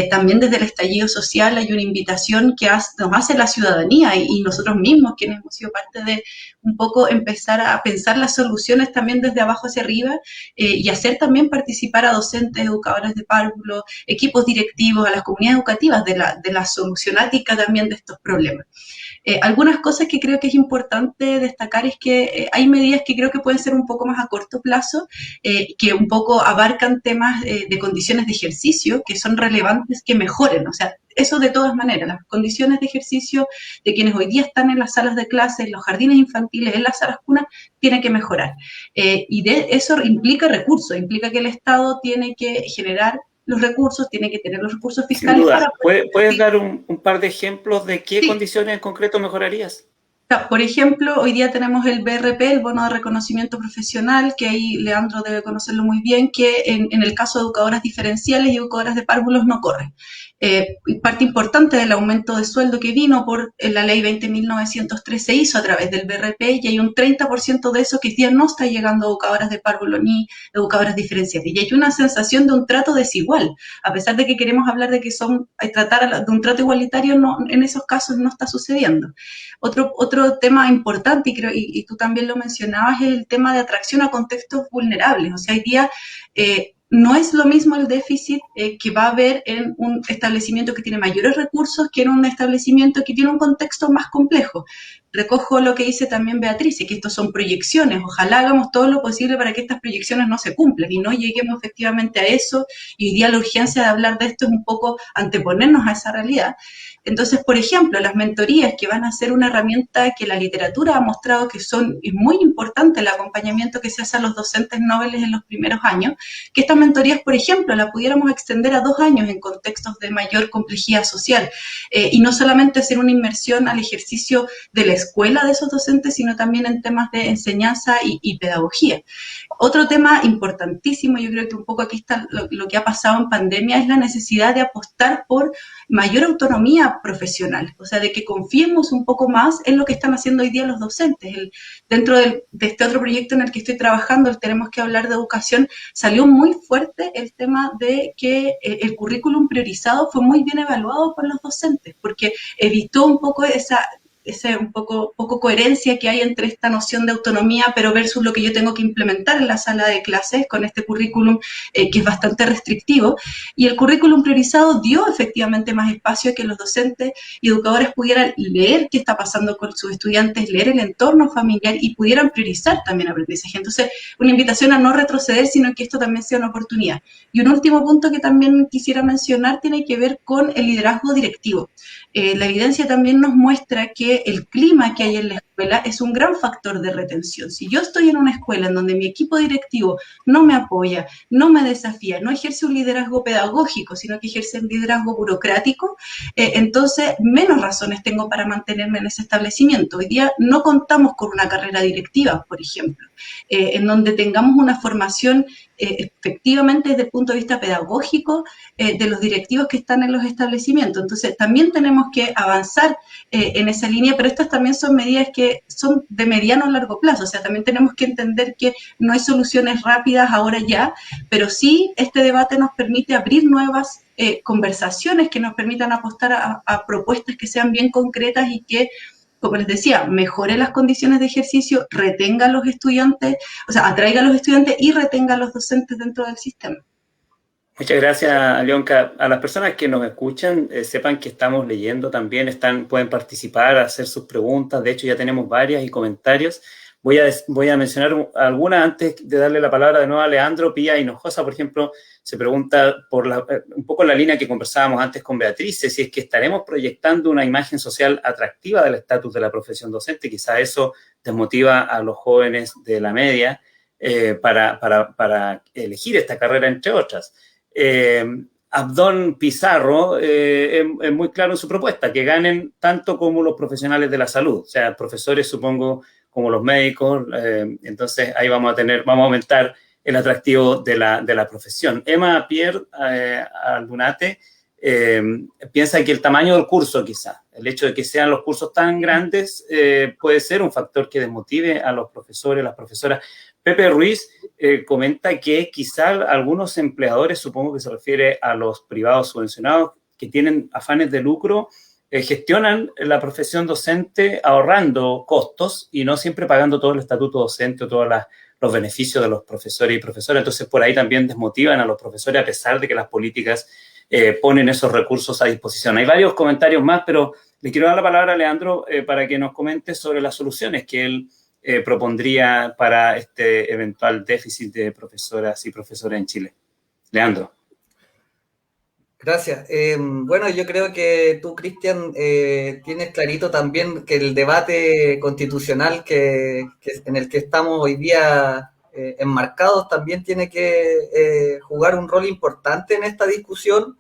también desde el estallido social hay una invitación que nos hace la ciudadanía y nosotros mismos, quienes hemos sido parte de un poco empezar a pensar las soluciones también desde abajo hacia arriba y hacer también participar a docentes, educadores de párvulo, equipos directivos, a las comunidades educativas de la solucionática también de estos problemas. Algunas cosas que creo que es importante destacar es que hay medidas que creo que pueden ser un poco más a corto plazo, que un poco abarcan temas de condiciones de ejercicio que son relevantes, que mejoren, o sea, eso de todas maneras, las condiciones de ejercicio de quienes hoy día están en las salas de clases, en los jardines infantiles, en las salas cunas, tienen que mejorar. Y de eso implica recursos, implica que el Estado tiene que generar los recursos, tiene que tener los recursos fiscales. Sin duda. ¿Puedes dar un par de ejemplos de qué condiciones en concreto mejorarías? Por ejemplo, hoy día tenemos el BRP, el Bono de Reconocimiento Profesional, que ahí Leandro debe conocerlo muy bien, que en el caso de educadoras diferenciales y educadoras de párvulos no corre. Parte importante del aumento de sueldo que vino por la ley 20.903 se hizo a través del BRP y hay un 30% de eso que hoy día no está llegando a educadoras de párvulo ni educadoras diferenciales. Y hay una sensación de un trato desigual, a pesar de que queremos hablar de que tratar de un trato igualitario, no, en esos casos no está sucediendo. Otro tema importante, y tú también lo mencionabas, es el tema de atracción a contextos vulnerables. O sea, hoy día no es lo mismo el déficit que va a haber en un establecimiento que tiene mayores recursos que en un establecimiento que tiene un contexto más complejo. Recojo lo que dice también Beatriz, que estos son proyecciones. Ojalá hagamos todo lo posible para que estas proyecciones no se cumplan y no lleguemos efectivamente a eso. Y hoy día la urgencia de hablar de esto es un poco anteponernos a esa realidad. Entonces, por ejemplo, las mentorías, que van a ser una herramienta que la literatura ha mostrado que es muy importante el acompañamiento que se hace a los docentes nobles en los primeros años, que estas mentorías, por ejemplo, la pudiéramos extender a 2 años en contextos de mayor complejidad social y no solamente hacer una inmersión al ejercicio del escuela de esos docentes, sino también en temas de enseñanza y pedagogía. Otro tema importantísimo, yo creo que un poco aquí está lo que ha pasado en pandemia, es la necesidad de apostar por mayor autonomía profesional, o sea, de que confiemos un poco más en lo que están haciendo hoy día los docentes. Dentro de este otro proyecto en el que estoy trabajando, el Tenemos que hablar de educación, salió muy fuerte el tema de que el currículum priorizado fue muy bien evaluado por los docentes, porque evitó un poco esa poco coherencia que hay entre esta noción de autonomía, pero versus lo que yo tengo que implementar en la sala de clases con este currículum que es bastante restrictivo. Y el currículum priorizado dio efectivamente más espacio a que los docentes y educadores pudieran leer qué está pasando con sus estudiantes, leer el entorno familiar y pudieran priorizar también aprendizaje. Entonces, una invitación a no retroceder, sino que esto también sea una oportunidad. Y un último punto que también quisiera mencionar tiene que ver con el liderazgo directivo. La evidencia también nos muestra que el clima que hay en la escuela es un gran factor de retención. Si yo estoy en una escuela en donde mi equipo directivo no me apoya, no me desafía, no ejerce un liderazgo pedagógico, sino que ejerce un liderazgo burocrático, entonces menos razones tengo para mantenerme en ese establecimiento. Hoy día no contamos con una carrera directiva, por ejemplo, en donde tengamos una formación efectivamente desde el punto de vista pedagógico de los directivos que están en los establecimientos. Entonces también tenemos que avanzar en esa línea, pero estas también son medidas que son de mediano a largo plazo, o sea, también tenemos que entender que no hay soluciones rápidas ahora ya, pero sí este debate nos permite abrir nuevas conversaciones que nos permitan apostar a propuestas que sean bien concretas y que, como les decía, mejore las condiciones de ejercicio, retenga a los estudiantes, o sea, atraiga a los estudiantes y retenga a los docentes dentro del sistema. Muchas gracias, Alyonka. A las personas que nos escuchan, sepan que estamos leyendo también, pueden participar, hacer sus preguntas. De hecho, ya tenemos varias y comentarios. Voy a mencionar algunas antes de darle la palabra de nuevo a Leandro. Pía Hinojosa, por ejemplo, se pregunta un poco en la línea que conversábamos antes con Beatriz, si es que estaremos proyectando una imagen social atractiva del estatus de la profesión docente. Quizá eso desmotiva a los jóvenes de la media para elegir esta carrera, entre otras. Abdón Pizarro es muy claro en su propuesta, que ganen tanto como los profesionales de la salud, o sea, profesores, supongo, como los médicos. Entonces ahí vamos a aumentar el atractivo de la profesión. Emma Pierre Aldunate piensa que el tamaño del curso, quizá, el hecho de que sean los cursos tan grandes puede ser un factor que desmotive a los profesores, las profesoras. Pepe Ruiz comenta que quizá algunos empleadores, supongo que se refiere a los privados subvencionados, que tienen afanes de lucro, gestionan la profesión docente ahorrando costos y no siempre pagando todo el estatuto docente o todos los beneficios de los profesores y profesoras. Entonces, por ahí también desmotivan a los profesores a pesar de que las políticas ponen esos recursos a disposición. Hay varios comentarios más, pero le quiero dar la palabra a Leandro para que nos comente sobre las soluciones que él propondría para este eventual déficit de profesoras y profesores en Chile. Leandro. Gracias. Bueno, yo creo que tú, Cristian, tienes clarito también que el debate constitucional en el que estamos hoy día enmarcados también tiene que jugar un rol importante en esta discusión.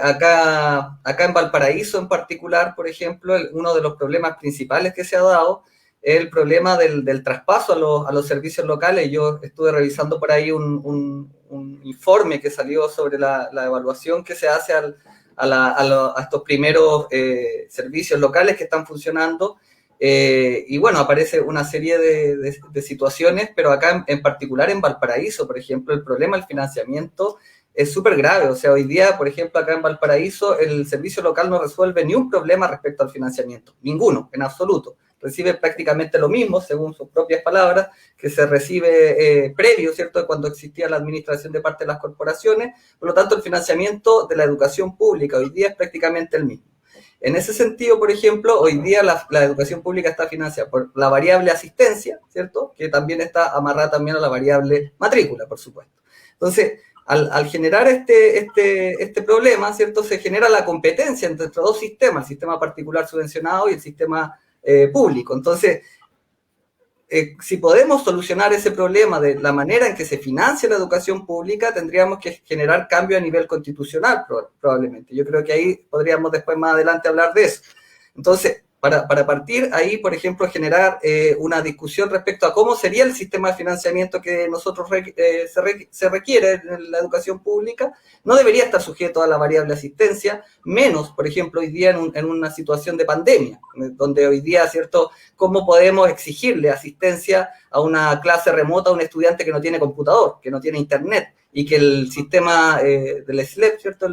Acá en Valparaíso en particular, por ejemplo, uno de los problemas principales que se ha dado es el problema del traspaso a los servicios locales. Yo estuve revisando por ahí un informe que salió sobre la evaluación que se hace a estos primeros servicios locales que están funcionando. Y bueno, aparece una serie de situaciones, pero acá en particular en Valparaíso, por ejemplo, el problema del financiamiento es súper grave. O sea, hoy día, por ejemplo, acá en Valparaíso, el servicio local no resuelve ni un problema respecto al financiamiento, ninguno, en absoluto. Recibe prácticamente lo mismo, según sus propias palabras, que se recibe previo, ¿cierto?, cuando existía la administración de parte de las corporaciones. Por lo tanto, el financiamiento de la educación pública hoy día es prácticamente el mismo. En ese sentido, por ejemplo, hoy día la educación pública está financiada por la variable asistencia, ¿cierto?, que también está amarrada también a la variable matrícula, por supuesto. Entonces, al generar este problema, ¿cierto?, se genera la competencia entre estos dos sistemas, el sistema particular subvencionado y el sistema público. Entonces, si podemos solucionar ese problema de la manera en que se financia la educación pública, tendríamos que generar cambio a nivel constitucional probablemente. Yo creo que ahí podríamos después más adelante hablar de eso. Entonces, para partir ahí, por ejemplo, generar una discusión respecto a cómo sería el sistema de financiamiento que nosotros se requiere en la educación pública, no debería estar sujeto a la variable asistencia, menos, por ejemplo, hoy día en una situación de pandemia, donde hoy día, ¿cierto?, cómo podemos exigirle asistencia a una clase remota a un estudiante que no tiene computador, que no tiene internet, y que el sistema del SLEP, ¿cierto?,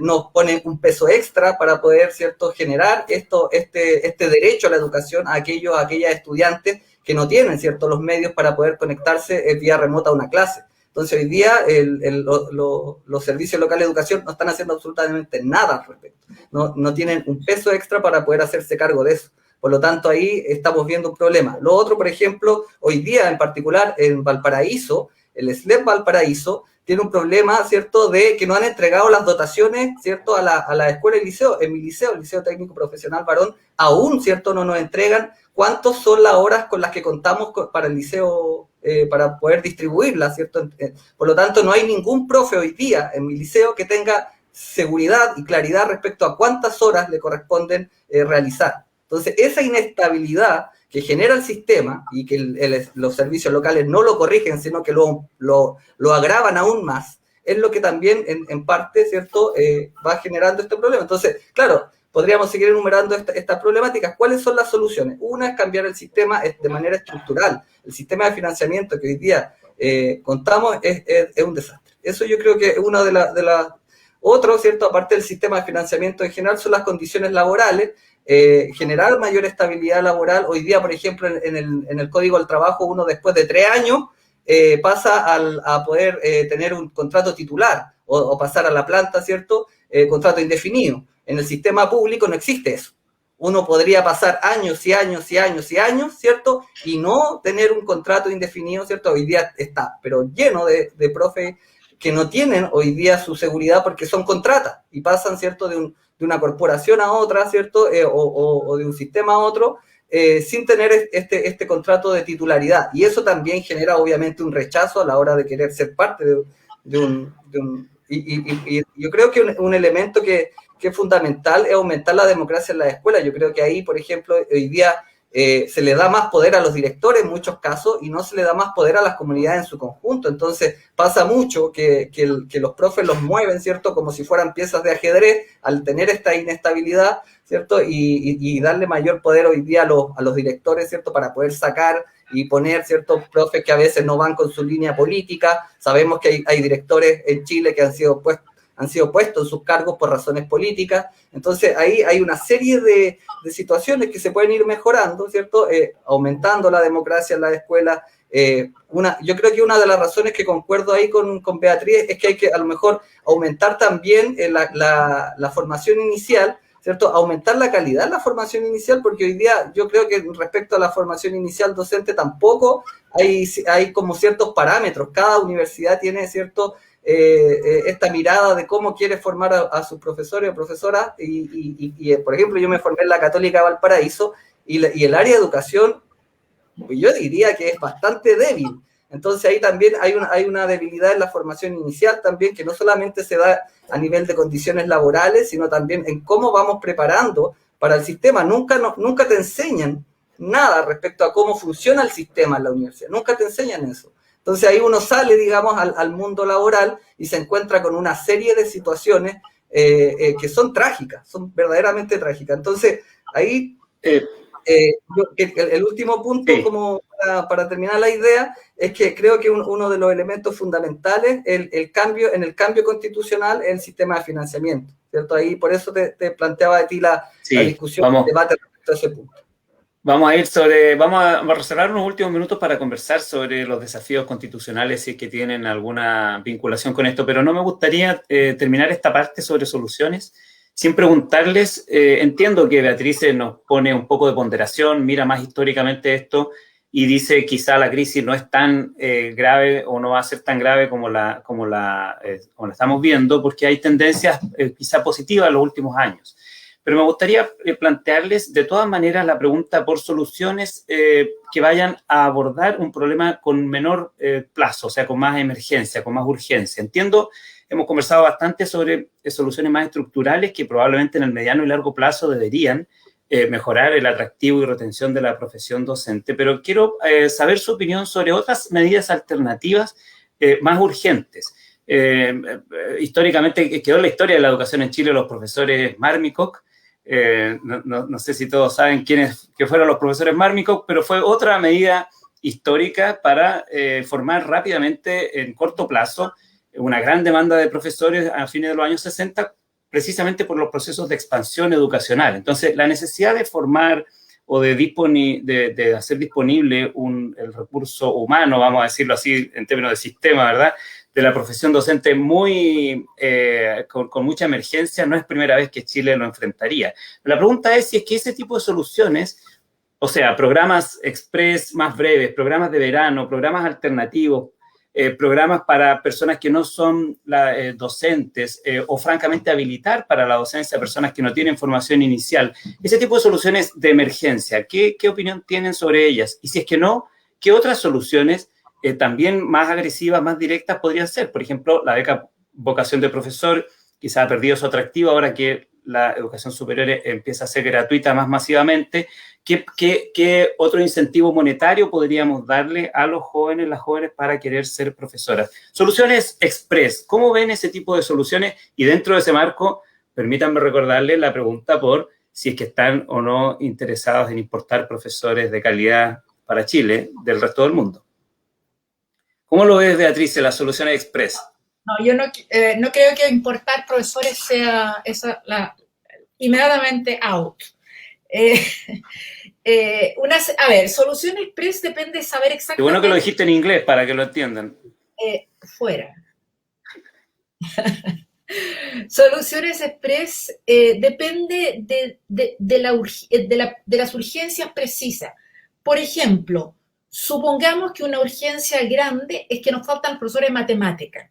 nos pone un peso extra para poder, ¿cierto?, generar este derecho a la educación a aquellas estudiantes que no tienen, ¿cierto?, los medios para poder conectarse vía remota a una clase. Entonces, hoy día los servicios locales de educación no están haciendo absolutamente nada al respecto. No tienen un peso extra para poder hacerse cargo de eso. Por lo tanto, ahí estamos viendo un problema. Lo otro, por ejemplo, hoy día en particular en Valparaíso, el SLEP Valparaíso tiene un problema, ¿cierto?, de que no han entregado las dotaciones, ¿cierto?, a la escuela y liceo. En mi liceo, el Liceo Técnico Profesional Varón, aún, ¿cierto?, no nos entregan cuántas son las horas con las que contamos para el liceo, para poder distribuirlas, ¿cierto? Por lo tanto, no hay ningún profe hoy día en mi liceo que tenga seguridad y claridad respecto a cuántas horas le corresponden realizar. Entonces, esa inestabilidad que genera el sistema y que los servicios locales no lo corrigen, sino que lo agravan aún más, es lo que también en parte, ¿cierto?, va generando este problema. Entonces, claro, podríamos seguir enumerando estas problemáticas. ¿Cuáles son las soluciones? Una es cambiar el sistema de manera estructural. El sistema de financiamiento que hoy día contamos es un desastre. Eso yo creo que es una de las... Otro, ¿cierto?, aparte del sistema de financiamiento en general, son las condiciones laborales. Generar mayor estabilidad laboral. Hoy día, por ejemplo, en el Código del Trabajo, uno después de 3 años pasa a poder tener un contrato titular o pasar a la planta, ¿cierto?, contrato indefinido. En el sistema público no existe eso. Uno podría pasar años y años y años y años, ¿cierto?, y no tener un contrato indefinido, ¿cierto? Hoy día está, pero lleno de profes que no tienen hoy día su seguridad porque son contratas y pasan, ¿cierto?, de una corporación a otra, ¿cierto?, o de un sistema a otro, sin tener este contrato de titularidad. Y eso también genera, obviamente, un rechazo a la hora de querer ser parte de un... Y yo creo que un elemento que es fundamental es aumentar la democracia en las escuelas. Yo creo que ahí, por ejemplo, hoy día se le da más poder a los directores en muchos casos y no se le da más poder a las comunidades en su conjunto. Entonces pasa mucho que los profes los mueven, ¿cierto?, como si fueran piezas de ajedrez al tener esta inestabilidad, ¿cierto?, y darle mayor poder hoy día a los directores, ¿cierto?, para poder sacar y poner ciertos profes que a veces no van con su línea política. Sabemos que hay directores en Chile que han sido puestos en sus cargos por razones políticas. Entonces, ahí hay una serie de situaciones que se pueden ir mejorando, ¿cierto?, aumentando la democracia en la escuela. Yo creo que una de las razones que concuerdo ahí con Beatriz es que hay que, a lo mejor, aumentar también la formación inicial, ¿cierto?, aumentar la calidad de la formación inicial, porque hoy día yo creo que respecto a la formación inicial docente tampoco hay como ciertos parámetros. Cada universidad tiene, ¿cierto?, esta mirada de cómo quiere formar a sus profesores o profesoras, y por ejemplo, yo me formé en la Católica de Valparaíso, y el área de educación, yo diría que es bastante débil. Entonces ahí también hay una debilidad en la formación inicial también, que no solamente se da a nivel de condiciones laborales, sino también en cómo vamos preparando para el sistema. Nunca te enseñan nada respecto a cómo funciona el sistema en la universidad, nunca te enseñan eso. Entonces ahí uno sale, digamos, al mundo laboral y se encuentra con una serie de situaciones que son trágicas, son verdaderamente trágicas. Entonces ahí el último punto, sí, como para terminar la idea, es que creo que uno de los elementos fundamentales en el cambio constitucional es el sistema de financiamiento, ¿cierto? Ahí por eso te planteaba de ti la discusión, el debate respecto a ese punto. Vamos a reservar unos últimos minutos para conversar sobre los desafíos constitucionales, si es que tienen alguna vinculación con esto, pero no me gustaría terminar esta parte sobre soluciones sin preguntarles. Entiendo que Beatriz nos pone un poco de ponderación, mira más históricamente esto y dice quizá la crisis no es tan grave o no va a ser tan grave como la estamos viendo, porque hay tendencias quizá positivas en los últimos años. Pero me gustaría plantearles de todas maneras la pregunta por soluciones que vayan a abordar un problema con menor plazo, o sea, con más emergencia, con más urgencia. Entiendo, hemos conversado bastante sobre soluciones más estructurales que probablemente en el mediano y largo plazo deberían mejorar el atractivo y retención de la profesión docente, pero quiero saber su opinión sobre otras medidas alternativas más urgentes. Históricamente quedó en la historia de la educación en Chile los profesores Marmicock. No sé si todos saben quiénes fueron los profesores Marmicock, pero fue otra medida histórica para formar rápidamente, en corto plazo, una gran demanda de profesores a fines de los años 60, precisamente por los procesos de expansión educacional. Entonces, la necesidad de formar o de hacer disponible el recurso humano, vamos a decirlo así, en términos de sistema, ¿verdad?, de la profesión docente con mucha emergencia, no es primera vez que Chile lo enfrentaría. La pregunta es si es que ese tipo de soluciones, o sea, programas express más breves, programas de verano, programas alternativos, programas para personas que no son docentes o francamente habilitar para la docencia a personas que no tienen formación inicial, ese tipo de soluciones de emergencia, ¿qué opinión tienen sobre ellas? Y si es que no, ¿qué otras soluciones también más agresivas, más directas podrían ser? Por ejemplo, la beca vocación de profesor quizá ha perdido su atractivo ahora que la educación superior empieza a ser gratuita más masivamente. ¿Qué otro incentivo monetario podríamos darle a los jóvenes, las jóvenes, para querer ser profesoras? Soluciones express. ¿Cómo ven ese tipo de soluciones? Y dentro de ese marco, permítanme recordarles la pregunta por si es que están o no interesados en importar profesores de calidad para Chile del resto del mundo. ¿Cómo lo ves, Beatriz, las soluciones express? No, yo no creo que importar profesores sea inmediatamente out. A ver, solución express depende de saber exactamente... Qué bueno que lo dijiste en inglés para que lo entiendan. Fuera. Soluciones express depende de las urgencias precisas. Por ejemplo, supongamos que una urgencia grande es que nos faltan profesores de matemáticas,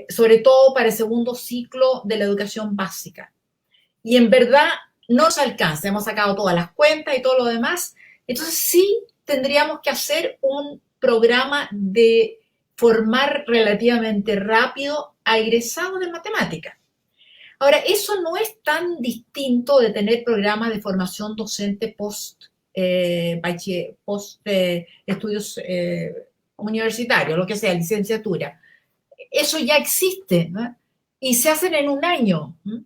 sobre todo para el segundo ciclo de la educación básica. Y en verdad no se alcanza, hemos sacado todas las cuentas y todo lo demás. Entonces sí tendríamos que hacer un programa de formar relativamente rápido a egresados de matemáticas. Ahora, eso no es tan distinto de tener programas de formación docente post estudios universitarios, lo que sea, licenciatura. Eso ya existe, ¿no? Y se hacen en un año, ¿no?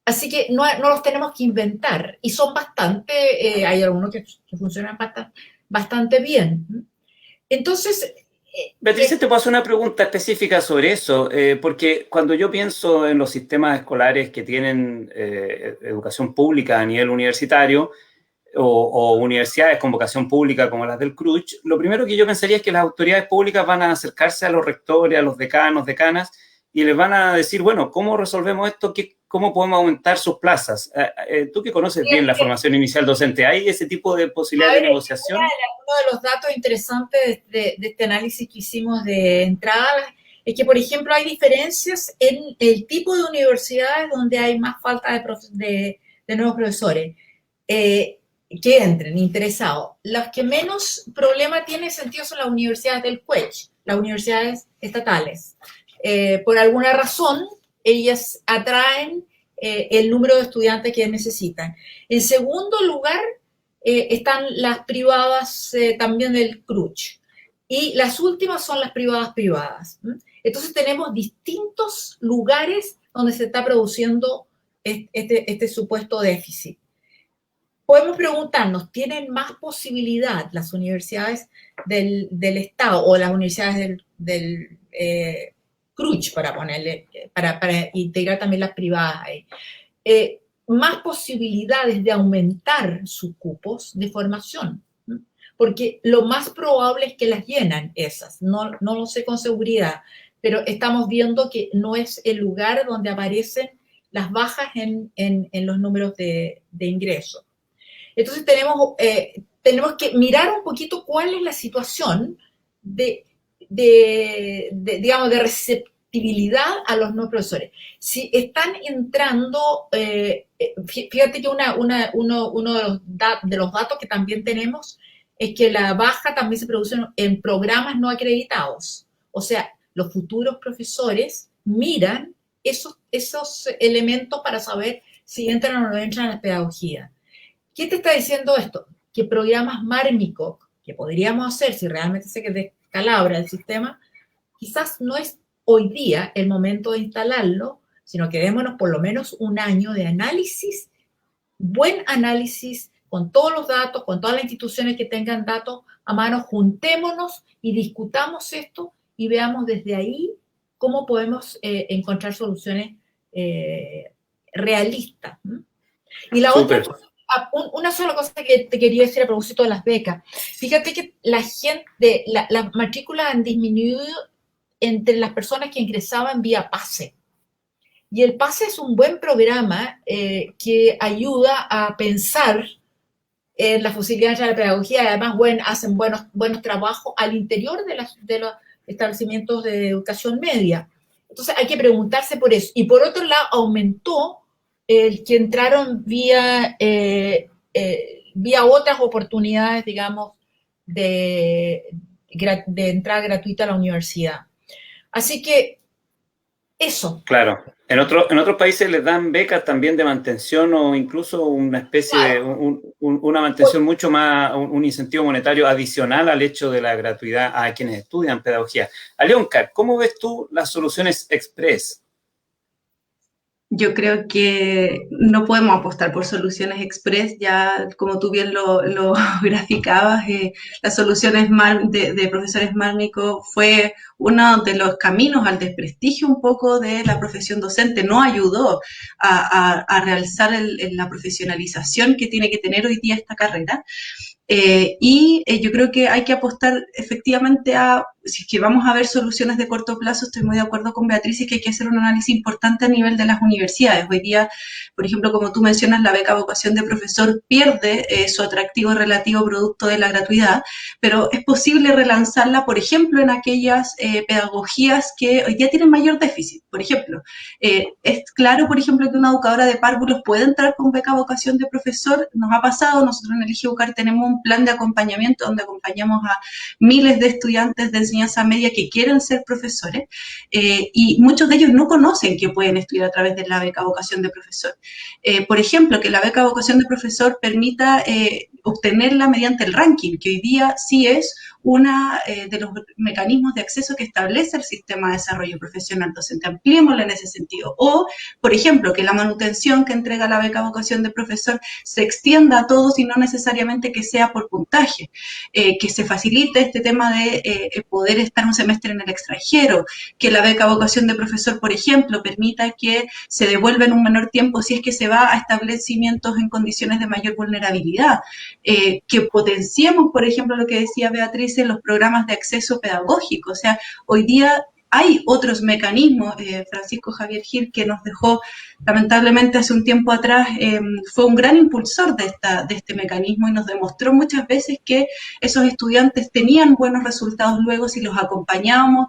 Así que no los tenemos que inventar, y son bastante, hay algunos que funcionan bastante bien. Entonces... Beatriz, te puedo hacer una pregunta específica sobre eso, porque cuando yo pienso en los sistemas escolares que tienen educación pública a nivel universitario o universidades con vocación pública como las del CRUCH, lo primero que yo pensaría es que las autoridades públicas van a acercarse a los rectores, a los decanos, decanas, y les van a decir, bueno, ¿cómo resolvemos esto? ¿Cómo podemos aumentar sus plazas? Tú que conoces bien la formación inicial docente, ¿hay ese tipo de posibilidad de negociación? Uno de los datos interesantes de este análisis que hicimos de entrada es que, por ejemplo, hay diferencias en el tipo de universidades donde hay más falta de nuevos profesores que entren interesados. Las que menos problema tienen sentido son las universidades del CUECH, las universidades estatales. Por alguna razón, ellas atraen el número de estudiantes que necesitan. En segundo lugar, están las privadas también del CRUCH. Y las últimas son las privadas. Entonces tenemos distintos lugares donde se está produciendo este supuesto déficit. Podemos preguntarnos, ¿tienen más posibilidad las universidades del Estado o las universidades del CRUCH, para integrar también las privadas ahí, más posibilidades de aumentar sus cupos de formación? Porque lo más probable es que las llenan esas, no lo sé con seguridad, pero estamos viendo que no es el lugar donde aparecen las bajas en los números de ingreso. Entonces tenemos que mirar un poquito cuál es la situación de receptibilidad a los no profesores. Si están entrando, fíjate que uno de los datos que también tenemos es que la baja también se produce en programas no acreditados. O sea, los futuros profesores miran esos elementos para saber si entran o no entran a la pedagogía. ¿Qué te está diciendo esto? Que programas Marmico, que podríamos hacer si realmente se descalabra el sistema, quizás no es hoy día el momento de instalarlo, sino que démonos por lo menos un año de análisis, buen análisis, con todos los datos, con todas las instituciones que tengan datos a mano, juntémonos y discutamos esto y veamos desde ahí cómo podemos encontrar soluciones realistas. Y la Súper. otra, una sola cosa que te quería decir a propósito de las becas. Fíjate que las matrículas han disminuido entre las personas que ingresaban vía PASE. Y el PASE es un buen programa que ayuda a pensar en las posibilidades de la pedagogía y además hacen buenos trabajos al interior de los establecimientos de educación media. Entonces hay que preguntarse por eso. Y por otro lado, aumentó el que entraron vía otras oportunidades, digamos, de entrada gratuita a la universidad. Así que eso. Claro. En otros países les dan becas también de mantención o incluso una especie de una mantención mucho más, un incentivo monetario adicional al hecho de la gratuidad a quienes estudian pedagogía. Alionka, ¿cómo ves tú las soluciones express? Yo creo que no podemos apostar por soluciones express, ya como tú bien lo graficabas, las soluciones de profesores Marmico fue uno de los caminos al desprestigio un poco de la profesión docente, no ayudó a realzar la profesionalización que tiene que tener hoy día esta carrera. Yo creo que hay que apostar efectivamente si es que vamos a ver soluciones de corto plazo, estoy muy de acuerdo con Beatriz, y que hay que hacer un análisis importante a nivel de las universidades. Hoy día, por ejemplo, como tú mencionas, la beca vocación de profesor pierde su atractivo relativo producto de la gratuidad, pero es posible relanzarla, por ejemplo, en aquellas pedagogías que hoy día tienen mayor déficit. Por ejemplo, es claro, por ejemplo, que una educadora de párvulos puede entrar con beca vocación de profesor. Nos ha pasado, nosotros en Elige Educar tenemos un plan de acompañamiento donde acompañamos a miles de estudiantes de enseñanza media que quieren ser profesores y muchos de ellos no conocen que pueden estudiar a través de la beca vocación de profesor. Por ejemplo, que la beca vocación de profesor permita obtenerla mediante el ranking, que hoy día sí es uno de los mecanismos de acceso que establece el sistema de desarrollo profesional docente. Ampliémoslo en ese sentido. O, por ejemplo, que la manutención que entrega la beca vocación de profesor se extienda a todos y no necesariamente que sea por puntaje. Que se facilite este tema de poder estar un semestre en el extranjero, que la beca vocación de profesor, por ejemplo, permita que se devuelva en un menor tiempo si es que se va a establecimientos en condiciones de mayor vulnerabilidad. Que potenciemos, por ejemplo, lo que decía Beatriz, en los programas de acceso pedagógico. O sea, hoy día hay otros mecanismos. Francisco Javier Gil, que nos dejó lamentablemente hace un tiempo atrás, fue un gran impulsor de este mecanismo y nos demostró muchas veces que esos estudiantes tenían buenos resultados luego si los acompañábamos,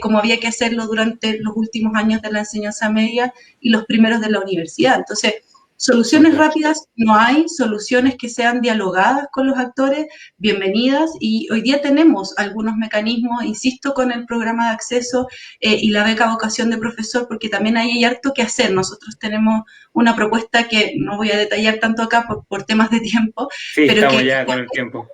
como había que hacerlo durante los últimos años de la enseñanza media y los primeros de la universidad. Entonces, soluciones rápidas no hay, soluciones que sean dialogadas con los actores, bienvenidas, y hoy día tenemos algunos mecanismos, insisto, con el programa de acceso y la beca vocación de profesor, porque también ahí hay harto que hacer. Nosotros tenemos una propuesta que no voy a detallar tanto acá por temas de tiempo, Sí, pero estamos ya con el tiempo.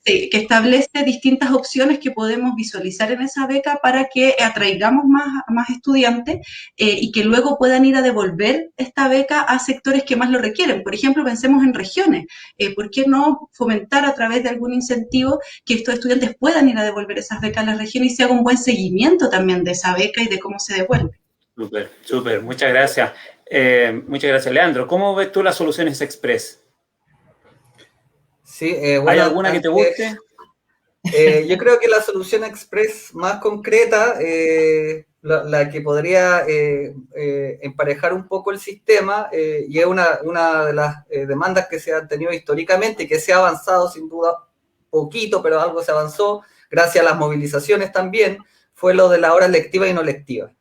que establece distintas opciones que podemos visualizar en esa beca para que atraigamos más estudiantes y que luego puedan ir a devolver esta beca a sectores que más lo requieren. Por ejemplo, pensemos en regiones. ¿Por qué no fomentar a través de algún incentivo que estos estudiantes puedan ir a devolver esas becas a las regiones y se haga un buen seguimiento también de esa beca y de cómo se devuelve? Súper, súper. Muchas gracias. Muchas gracias, Leandro. ¿Cómo ves tú las soluciones express? Sí, ¿Hay alguna que te guste? Yo creo que la solución express más concreta, la que podría emparejar un poco el sistema, y es una de las demandas que se han tenido históricamente y que se ha avanzado sin duda poquito, pero algo se avanzó, gracias a las movilizaciones también, fue lo de las horas lectivas y no lectivas.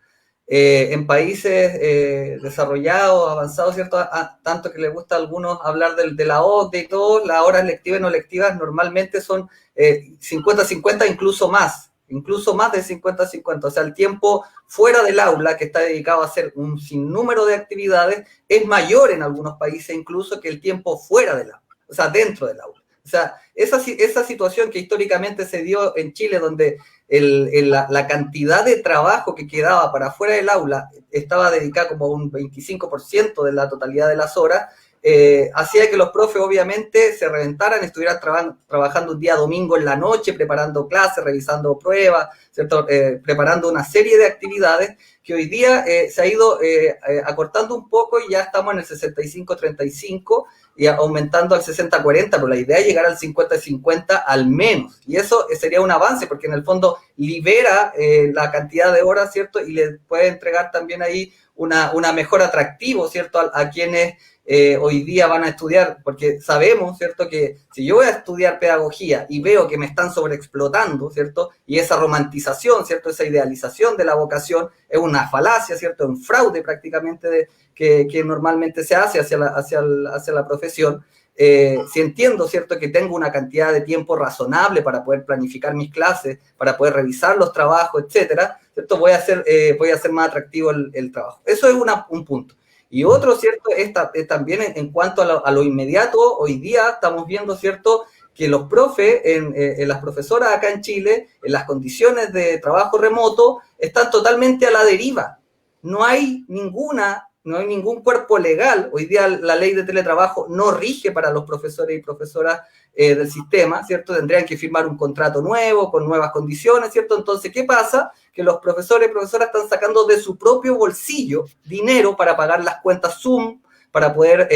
En países desarrollados, avanzados, ¿cierto? Tanto que les gusta a algunos hablar de la OCDE y todo, las horas lectivas y no lectivas normalmente son 50-50, incluso más de 50-50. O sea, el tiempo fuera del aula, que está dedicado a hacer un sinnúmero de actividades, es mayor en algunos países incluso que el tiempo fuera del aula. o sea, dentro del aula. O sea, esa situación que históricamente se dio en Chile, donde la cantidad de trabajo que quedaba para fuera del aula estaba dedicada como un 25% de la totalidad de las horas, hacía que los profes obviamente se reventaran, estuvieran trabajando un día domingo en la noche, preparando clases, revisando pruebas, ¿cierto? Preparando una serie de actividades que hoy día se ha ido acortando un poco y ya estamos en el 65-35 y aumentando al 60-40, pero la idea es llegar al 50-50 al menos. Y eso sería un avance, porque en el fondo libera la cantidad de horas, ¿cierto? Y le puede entregar también ahí una mejor atractivo, ¿cierto? A quienes hoy día van a estudiar, porque sabemos, ¿cierto? Que si yo voy a estudiar pedagogía y veo que me están sobreexplotando, ¿cierto? Y esa romantización, ¿cierto? Esa idealización de la vocación es una falacia, ¿cierto? Un fraude prácticamente que normalmente se hace hacia la profesión. Si entiendo, ¿cierto? Que tengo una cantidad de tiempo razonable para poder planificar mis clases, para poder revisar los trabajos, etcétera, ¿cierto? Voy a hacer más atractivo el trabajo. Eso es un punto. Y otro, ¿cierto? Es también en cuanto a lo inmediato, hoy día estamos viendo, ¿cierto? Que los profes, las profesoras acá en Chile, en las condiciones de trabajo remoto, están totalmente a la deriva. No hay ningún cuerpo legal. Hoy día la ley de teletrabajo no rige para los profesores y profesoras del sistema, ¿cierto? Tendrían que firmar un contrato nuevo, con nuevas condiciones, ¿cierto? Entonces, ¿qué pasa? Que los profesores y profesoras están sacando de su propio bolsillo dinero para pagar las cuentas Zoom, para poder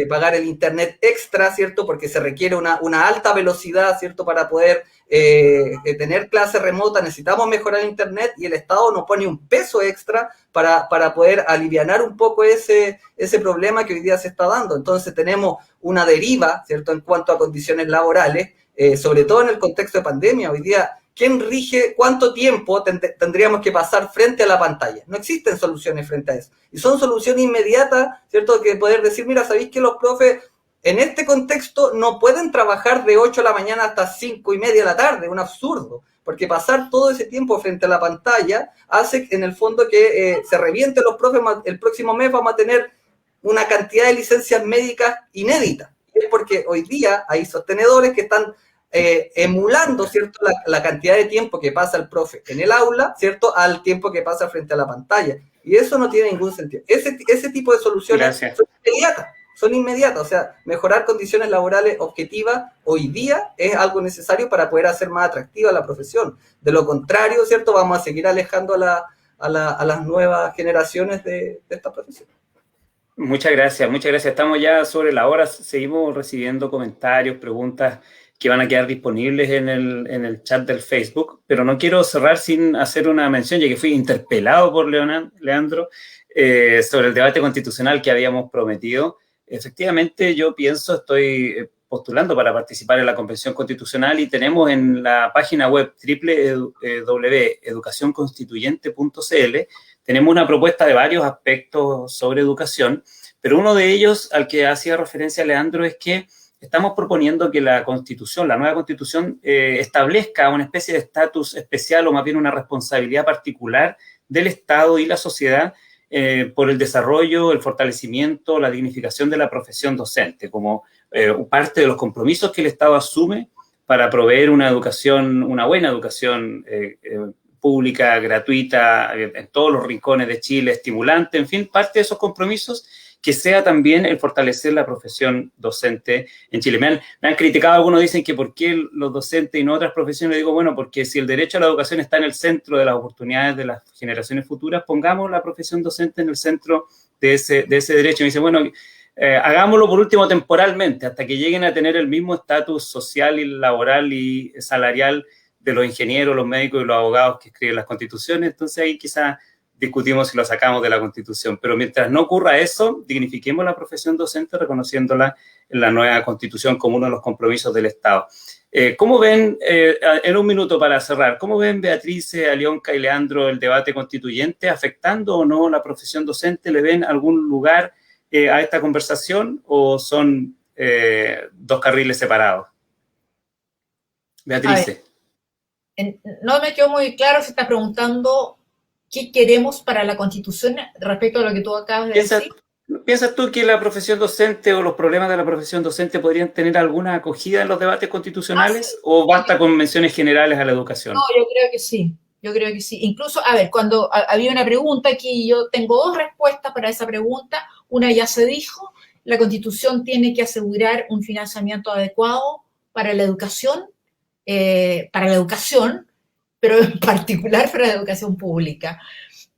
pagar el internet extra, ¿cierto? Porque se requiere una alta velocidad, ¿cierto? Para poder tener clases remotas, necesitamos mejorar el internet y el Estado nos pone un peso extra para poder alivianar un poco ese problema que hoy día se está dando. Entonces tenemos una deriva, ¿cierto? En cuanto a condiciones laborales, sobre todo en el contexto de pandemia. Hoy día, ¿quién rige cuánto tiempo tendríamos que pasar frente a la pantalla? No existen soluciones frente a eso. Y son soluciones inmediatas, ¿cierto? Que poder decir, mira, ¿sabéis que los profes en este contexto no pueden trabajar de 8 de la mañana hasta 5:30 de la tarde? Un absurdo. Porque pasar todo ese tiempo frente a la pantalla hace en el fondo que se revienten los profes. El próximo mes vamos a tener una cantidad de licencias médicas inéditas. Y es porque hoy día hay sostenedores que están emulando, ¿cierto? La cantidad de tiempo que pasa el profe en el aula, ¿cierto? Al tiempo que pasa frente a la pantalla. Y eso no tiene ningún sentido. Ese tipo de soluciones son inmediatas. O sea, mejorar condiciones laborales objetivas hoy día es algo necesario para poder hacer más atractiva la profesión. De lo contrario, ¿cierto? Vamos a seguir alejando a las nuevas generaciones de esta profesión. Muchas gracias, muchas gracias. Estamos ya sobre la hora, seguimos recibiendo comentarios, preguntas que van a quedar disponibles en el chat del Facebook, pero no quiero cerrar sin hacer una mención, ya que fui interpelado por Leandro sobre el debate constitucional que habíamos prometido. Efectivamente, yo estoy postulando para participar en la Convención Constitucional y tenemos en la página web www.educacionconstituyente.cl tenemos una propuesta de varios aspectos sobre educación, pero uno de ellos al que hacía referencia Leandro es que estamos proponiendo que la Constitución, la nueva Constitución, establezca una especie de estatus especial o más bien una responsabilidad particular del Estado y la sociedad por el desarrollo, el fortalecimiento, la dignificación de la profesión docente, como parte de los compromisos que el Estado asume para proveer una buena educación pública, gratuita, en todos los rincones de Chile, estimulante, en fin, parte de esos compromisos que sea también el fortalecer la profesión docente en Chile. Me han criticado, algunos dicen que por qué los docentes y no otras profesiones. Digo, bueno, porque si el derecho a la educación está en el centro de las oportunidades de las generaciones futuras, pongamos la profesión docente en el centro de ese derecho. Me dice, bueno, hagámoslo por último temporalmente, hasta que lleguen a tener el mismo estatus social y laboral y salarial de los ingenieros, los médicos y los abogados que escriben las constituciones. Entonces ahí quizás discutimos si lo sacamos de la Constitución, pero mientras no ocurra eso, dignifiquemos la profesión docente reconociéndola en la nueva Constitución como uno de los compromisos del Estado. ¿Cómo ven, en un minuto para cerrar, cómo ven Beatriz, Alionka y Leandro el debate constituyente afectando o no la profesión docente? ¿Le ven algún lugar a esta conversación o son dos carriles separados? Beatriz. No me quedó muy claro si está preguntando qué queremos para la Constitución respecto a lo que tú acabas de decir. ¿Piensas tú que la profesión docente o los problemas de la profesión docente podrían tener alguna acogida en los debates constitucionales Sí. o basta con menciones generales a la educación? No, yo creo que sí. Yo creo que sí. Incluso, a ver, cuando había una pregunta aquí, yo tengo dos respuestas para esa pregunta. Una ya se dijo, la Constitución tiene que asegurar un financiamiento adecuado para la educación, pero en particular para la educación pública.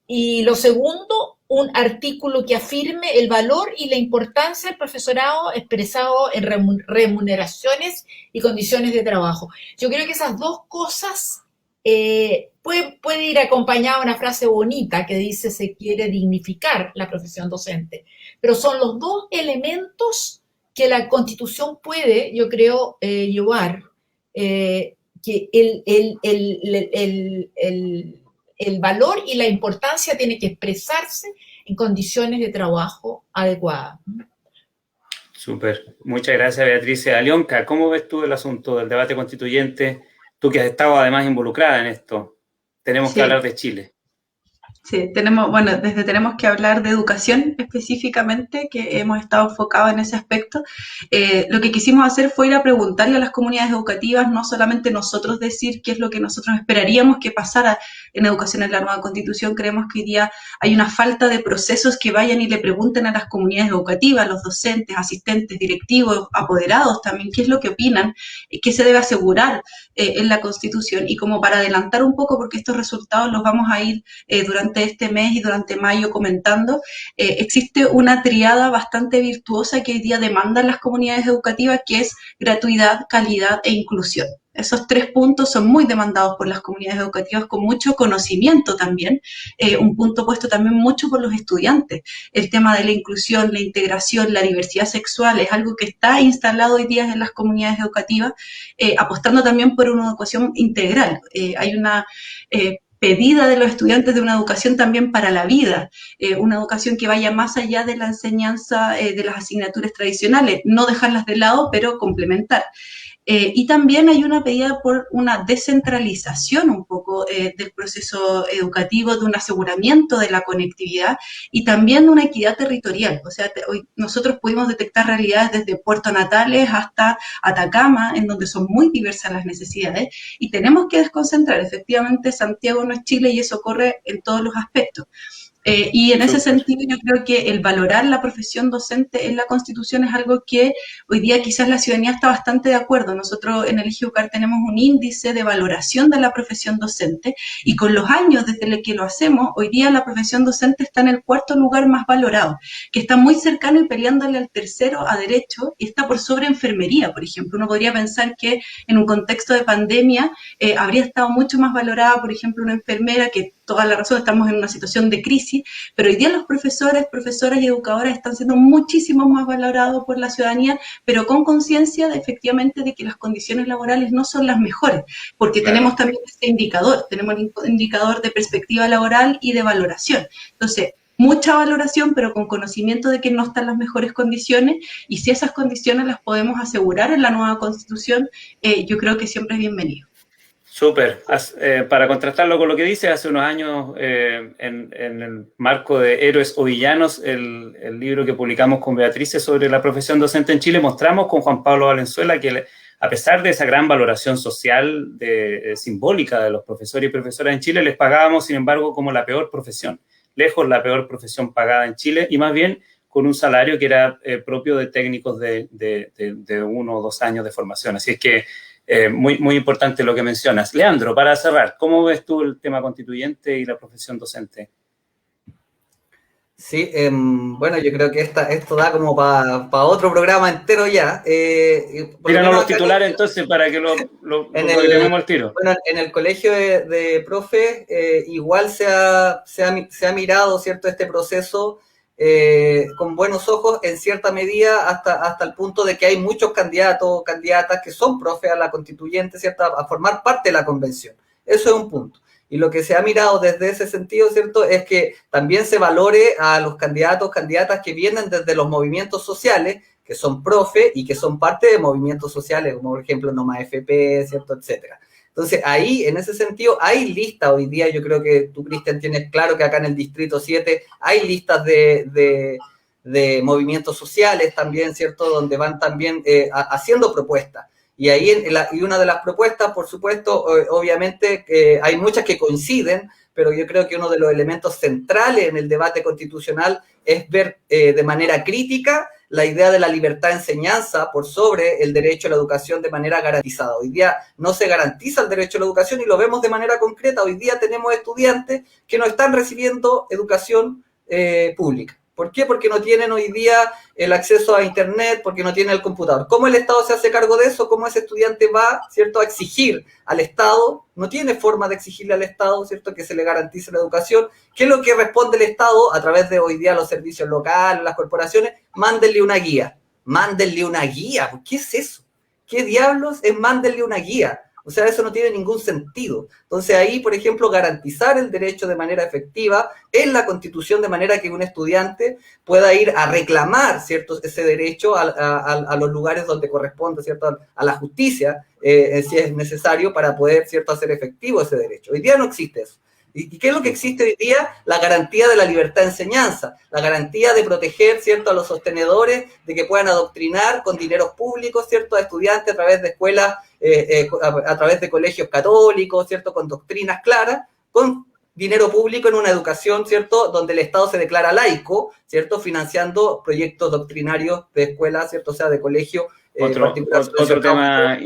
Y lo segundo, un artículo que afirme el valor y la importancia del profesorado expresado en remuneraciones y condiciones de trabajo. Yo creo que esas dos cosas puede ir acompañada de una frase bonita que dice se quiere dignificar la profesión docente, pero son los dos elementos que la Constitución puede, yo creo, llevar, que el valor y la importancia tiene que expresarse en condiciones de trabajo adecuadas. Súper. Muchas gracias, Beatriz. Alionka, ¿cómo ves tú el asunto del debate constituyente? Tú que has estado además involucrada en esto. Tenemos que hablar de Chile. Sí, tenemos que hablar de educación específicamente, que hemos estado enfocados en ese aspecto. Lo que quisimos hacer fue ir a preguntarle a las comunidades educativas, no solamente nosotros decir qué es lo que nosotros esperaríamos que pasara en educación en la nueva Constitución. Creemos que hoy día hay una falta de procesos que vayan y le pregunten a las comunidades educativas, los docentes, asistentes, directivos, apoderados también, qué es lo que opinan, qué se debe asegurar en la Constitución. Y como para adelantar un poco, porque estos resultados los vamos a ir durante este mes y durante mayo comentando, existe una triada bastante virtuosa que hoy día demandan las comunidades educativas, que es gratuidad, calidad e inclusión. Esos 3 puntos son muy demandados por las comunidades educativas, con mucho conocimiento también, un punto puesto también mucho por los estudiantes. El tema de la inclusión, la integración, la diversidad sexual es algo que está instalado hoy día en las comunidades educativas, apostando también por una educación integral. Hay una pedida de los estudiantes de una educación también para la vida, una educación que vaya más allá de la enseñanza de las asignaturas tradicionales, no dejarlas de lado, pero complementar. Y también hay una pedida por una descentralización un poco del proceso educativo, de un aseguramiento de la conectividad y también de una equidad territorial. O sea, hoy nosotros pudimos detectar realidades desde Puerto Natales hasta Atacama, en donde son muy diversas las necesidades y tenemos que desconcentrar. Efectivamente, Santiago no es Chile y eso ocurre en todos los aspectos. Y en ese sentido yo creo que el valorar la profesión docente en la Constitución es algo que hoy día quizás la ciudadanía está bastante de acuerdo. Nosotros en el IGEUCAR tenemos un índice de valoración de la profesión docente y con los años desde que lo hacemos, hoy día la profesión docente está en el 4º lugar más valorado, que está muy cercano y peleándole al 3º a derecho y está por sobre enfermería, por ejemplo. Uno podría pensar que en un contexto de pandemia habría estado mucho más valorada, por ejemplo, una enfermera, que toda la razón, estamos en una situación de crisis, pero hoy día los profesores, profesoras y educadoras están siendo muchísimo más valorados por la ciudadanía, pero con conciencia de efectivamente de que las condiciones laborales no son las mejores, porque tenemos también este indicador, tenemos el indicador de perspectiva laboral y de valoración. Entonces, mucha valoración, pero con conocimiento de que no están las mejores condiciones, y si esas condiciones las podemos asegurar en la nueva Constitución, yo creo que siempre es bienvenido. Súper. Para contrastarlo con lo que dice, hace unos años, en el marco de Héroes o Villanos, el libro que publicamos con Beatriz sobre la profesión docente en Chile, mostramos con Juan Pablo Valenzuela que a pesar de esa gran valoración social simbólica de los profesores y profesoras en Chile, les pagábamos, sin embargo, como la peor profesión, lejos la peor profesión pagada en Chile, y más bien con un salario que era propio de técnicos de 1 o 2 años de formación. Así es que muy, muy importante lo que mencionas. Leandro, para cerrar, ¿cómo ves tú el tema constituyente y la profesión docente? Sí, bueno, yo creo que esto da como para otro programa entero ya. Tíranos los titulares entonces para que lo programemos al tiro. Bueno, en el colegio de profes igual se ha mirado, ¿cierto?, este proceso con buenos ojos en cierta medida hasta el punto de que hay muchos candidatos, candidatas que son profes a la constituyente, ¿cierto?, a formar parte de la convención. Eso es un punto. Y lo que se ha mirado desde ese sentido, ¿cierto?, es que también se valore a los candidatos, candidatas que vienen desde los movimientos sociales, que son profe y que son parte de movimientos sociales, como por ejemplo Noma FP, ¿cierto?, etcétera. Entonces, ahí, en ese sentido, hay listas hoy día. Yo creo que tú, Cristian, tienes claro que acá en el Distrito 7 hay listas de de movimientos sociales también, ¿cierto? Donde van también haciendo propuestas. Y ahí, y una de las propuestas, por supuesto, obviamente, hay muchas que coinciden, pero yo creo que uno de los elementos centrales en el debate constitucional es ver de manera crítica la idea de la libertad de enseñanza por sobre el derecho a la educación de manera garantizada. Hoy día no se garantiza el derecho a la educación y lo vemos de manera concreta. Hoy día tenemos estudiantes que no están recibiendo educación pública. ¿Por qué? Porque no tienen hoy día el acceso a Internet, porque no tienen el computador. ¿Cómo el Estado se hace cargo de eso? ¿Cómo ese estudiante va, ¿cierto?, a exigir al Estado? No tiene forma de exigirle al Estado, ¿cierto?, que se le garantice la educación. ¿Qué es lo que responde el Estado a través de hoy día los servicios locales, las corporaciones? Mándenle una guía. Mándenle una guía. ¿Qué es eso? ¿Qué diablos es mándenle una guía? O sea, eso no tiene ningún sentido. Entonces ahí, por ejemplo, garantizar el derecho de manera efectiva en la Constitución, de manera que un estudiante pueda ir a reclamar, ¿cierto?, ese derecho a los lugares donde corresponde, ¿cierto?, a la justicia, si es necesario, para poder, ¿cierto?, hacer efectivo ese derecho. Hoy día no existe eso. ¿Y qué es lo que existe hoy día? La garantía de la libertad de enseñanza, la garantía de proteger, ¿cierto?, a los sostenedores, de que puedan adoctrinar con dineros públicos, ¿cierto?, a estudiantes a través de escuelas, a través de colegios católicos, ¿cierto?, con doctrinas claras, con dinero público en una educación, ¿cierto?, donde el Estado se declara laico, ¿cierto?, financiando proyectos doctrinarios de escuelas, ¿cierto?, o sea, de colegio particular. Otro tema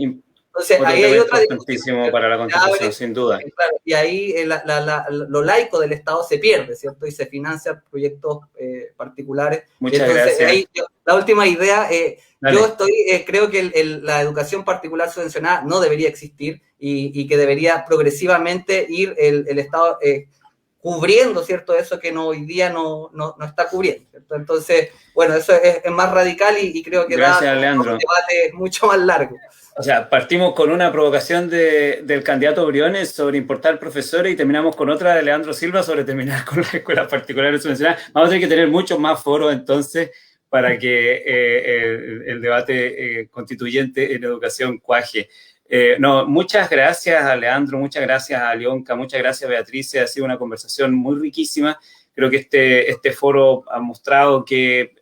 Entonces, ahí hay otra importantísimo para la Constitución, sin duda. Claro, y ahí lo laico del Estado se pierde, ¿cierto? Y se financian proyectos particulares. Muchas entonces, gracias. Ahí, la última idea, yo creo que la educación particular subvencionada no debería existir y que debería progresivamente ir el Estado cubriendo, ¿cierto?, eso que hoy día no está cubriendo, ¿cierto? Entonces, bueno, eso es más radical y creo que gracias, da Leandro. un debate mucho más largo. O sea, partimos con una provocación del candidato Briones sobre importar profesores y terminamos con otra de Leandro Silva sobre terminar con las escuelas particulares subvencionadas. Vamos a tener que tener muchos más foros entonces para que el debate constituyente en educación cuaje. Muchas gracias a Leandro, muchas gracias a Alionka, muchas gracias a Beatriz. Ha sido una conversación muy riquísima. Creo que este foro ha mostrado que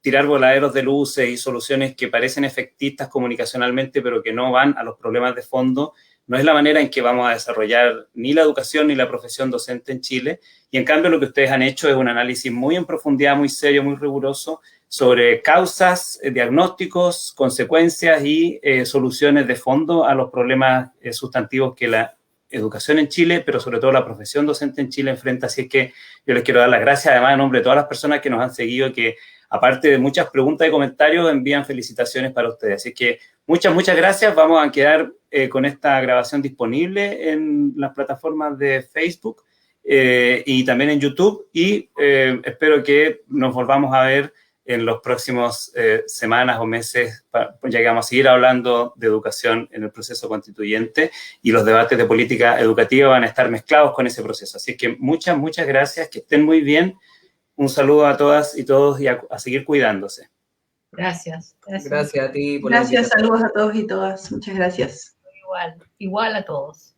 tirar voladeros de luces y soluciones que parecen efectistas comunicacionalmente, pero que no van a los problemas de fondo, no es la manera en que vamos a desarrollar ni la educación ni la profesión docente en Chile. Y en cambio lo que ustedes han hecho es un análisis muy en profundidad, muy serio, muy riguroso, sobre causas, diagnósticos, consecuencias y soluciones de fondo a los problemas sustantivos que la educación en Chile, pero sobre todo la profesión docente en Chile enfrenta. Así es que yo les quiero dar las gracias, además, en nombre de todas las personas que nos han seguido, que aparte de muchas preguntas y comentarios, envían felicitaciones para ustedes. Así que muchas gracias. Vamos a quedar con esta grabación disponible en las plataformas de Facebook y también en YouTube, y espero que nos volvamos a ver en los próximos semanas o meses, ya que vamos a seguir hablando de educación en el proceso constituyente, y los debates de política educativa van a estar mezclados con ese proceso. Así que muchas gracias, que estén muy bien. Un saludo a todas y todos y a seguir cuidándose. Gracias. Gracias a ti. Gracias, saludos a todos y todas. Muchas gracias. Igual a todos.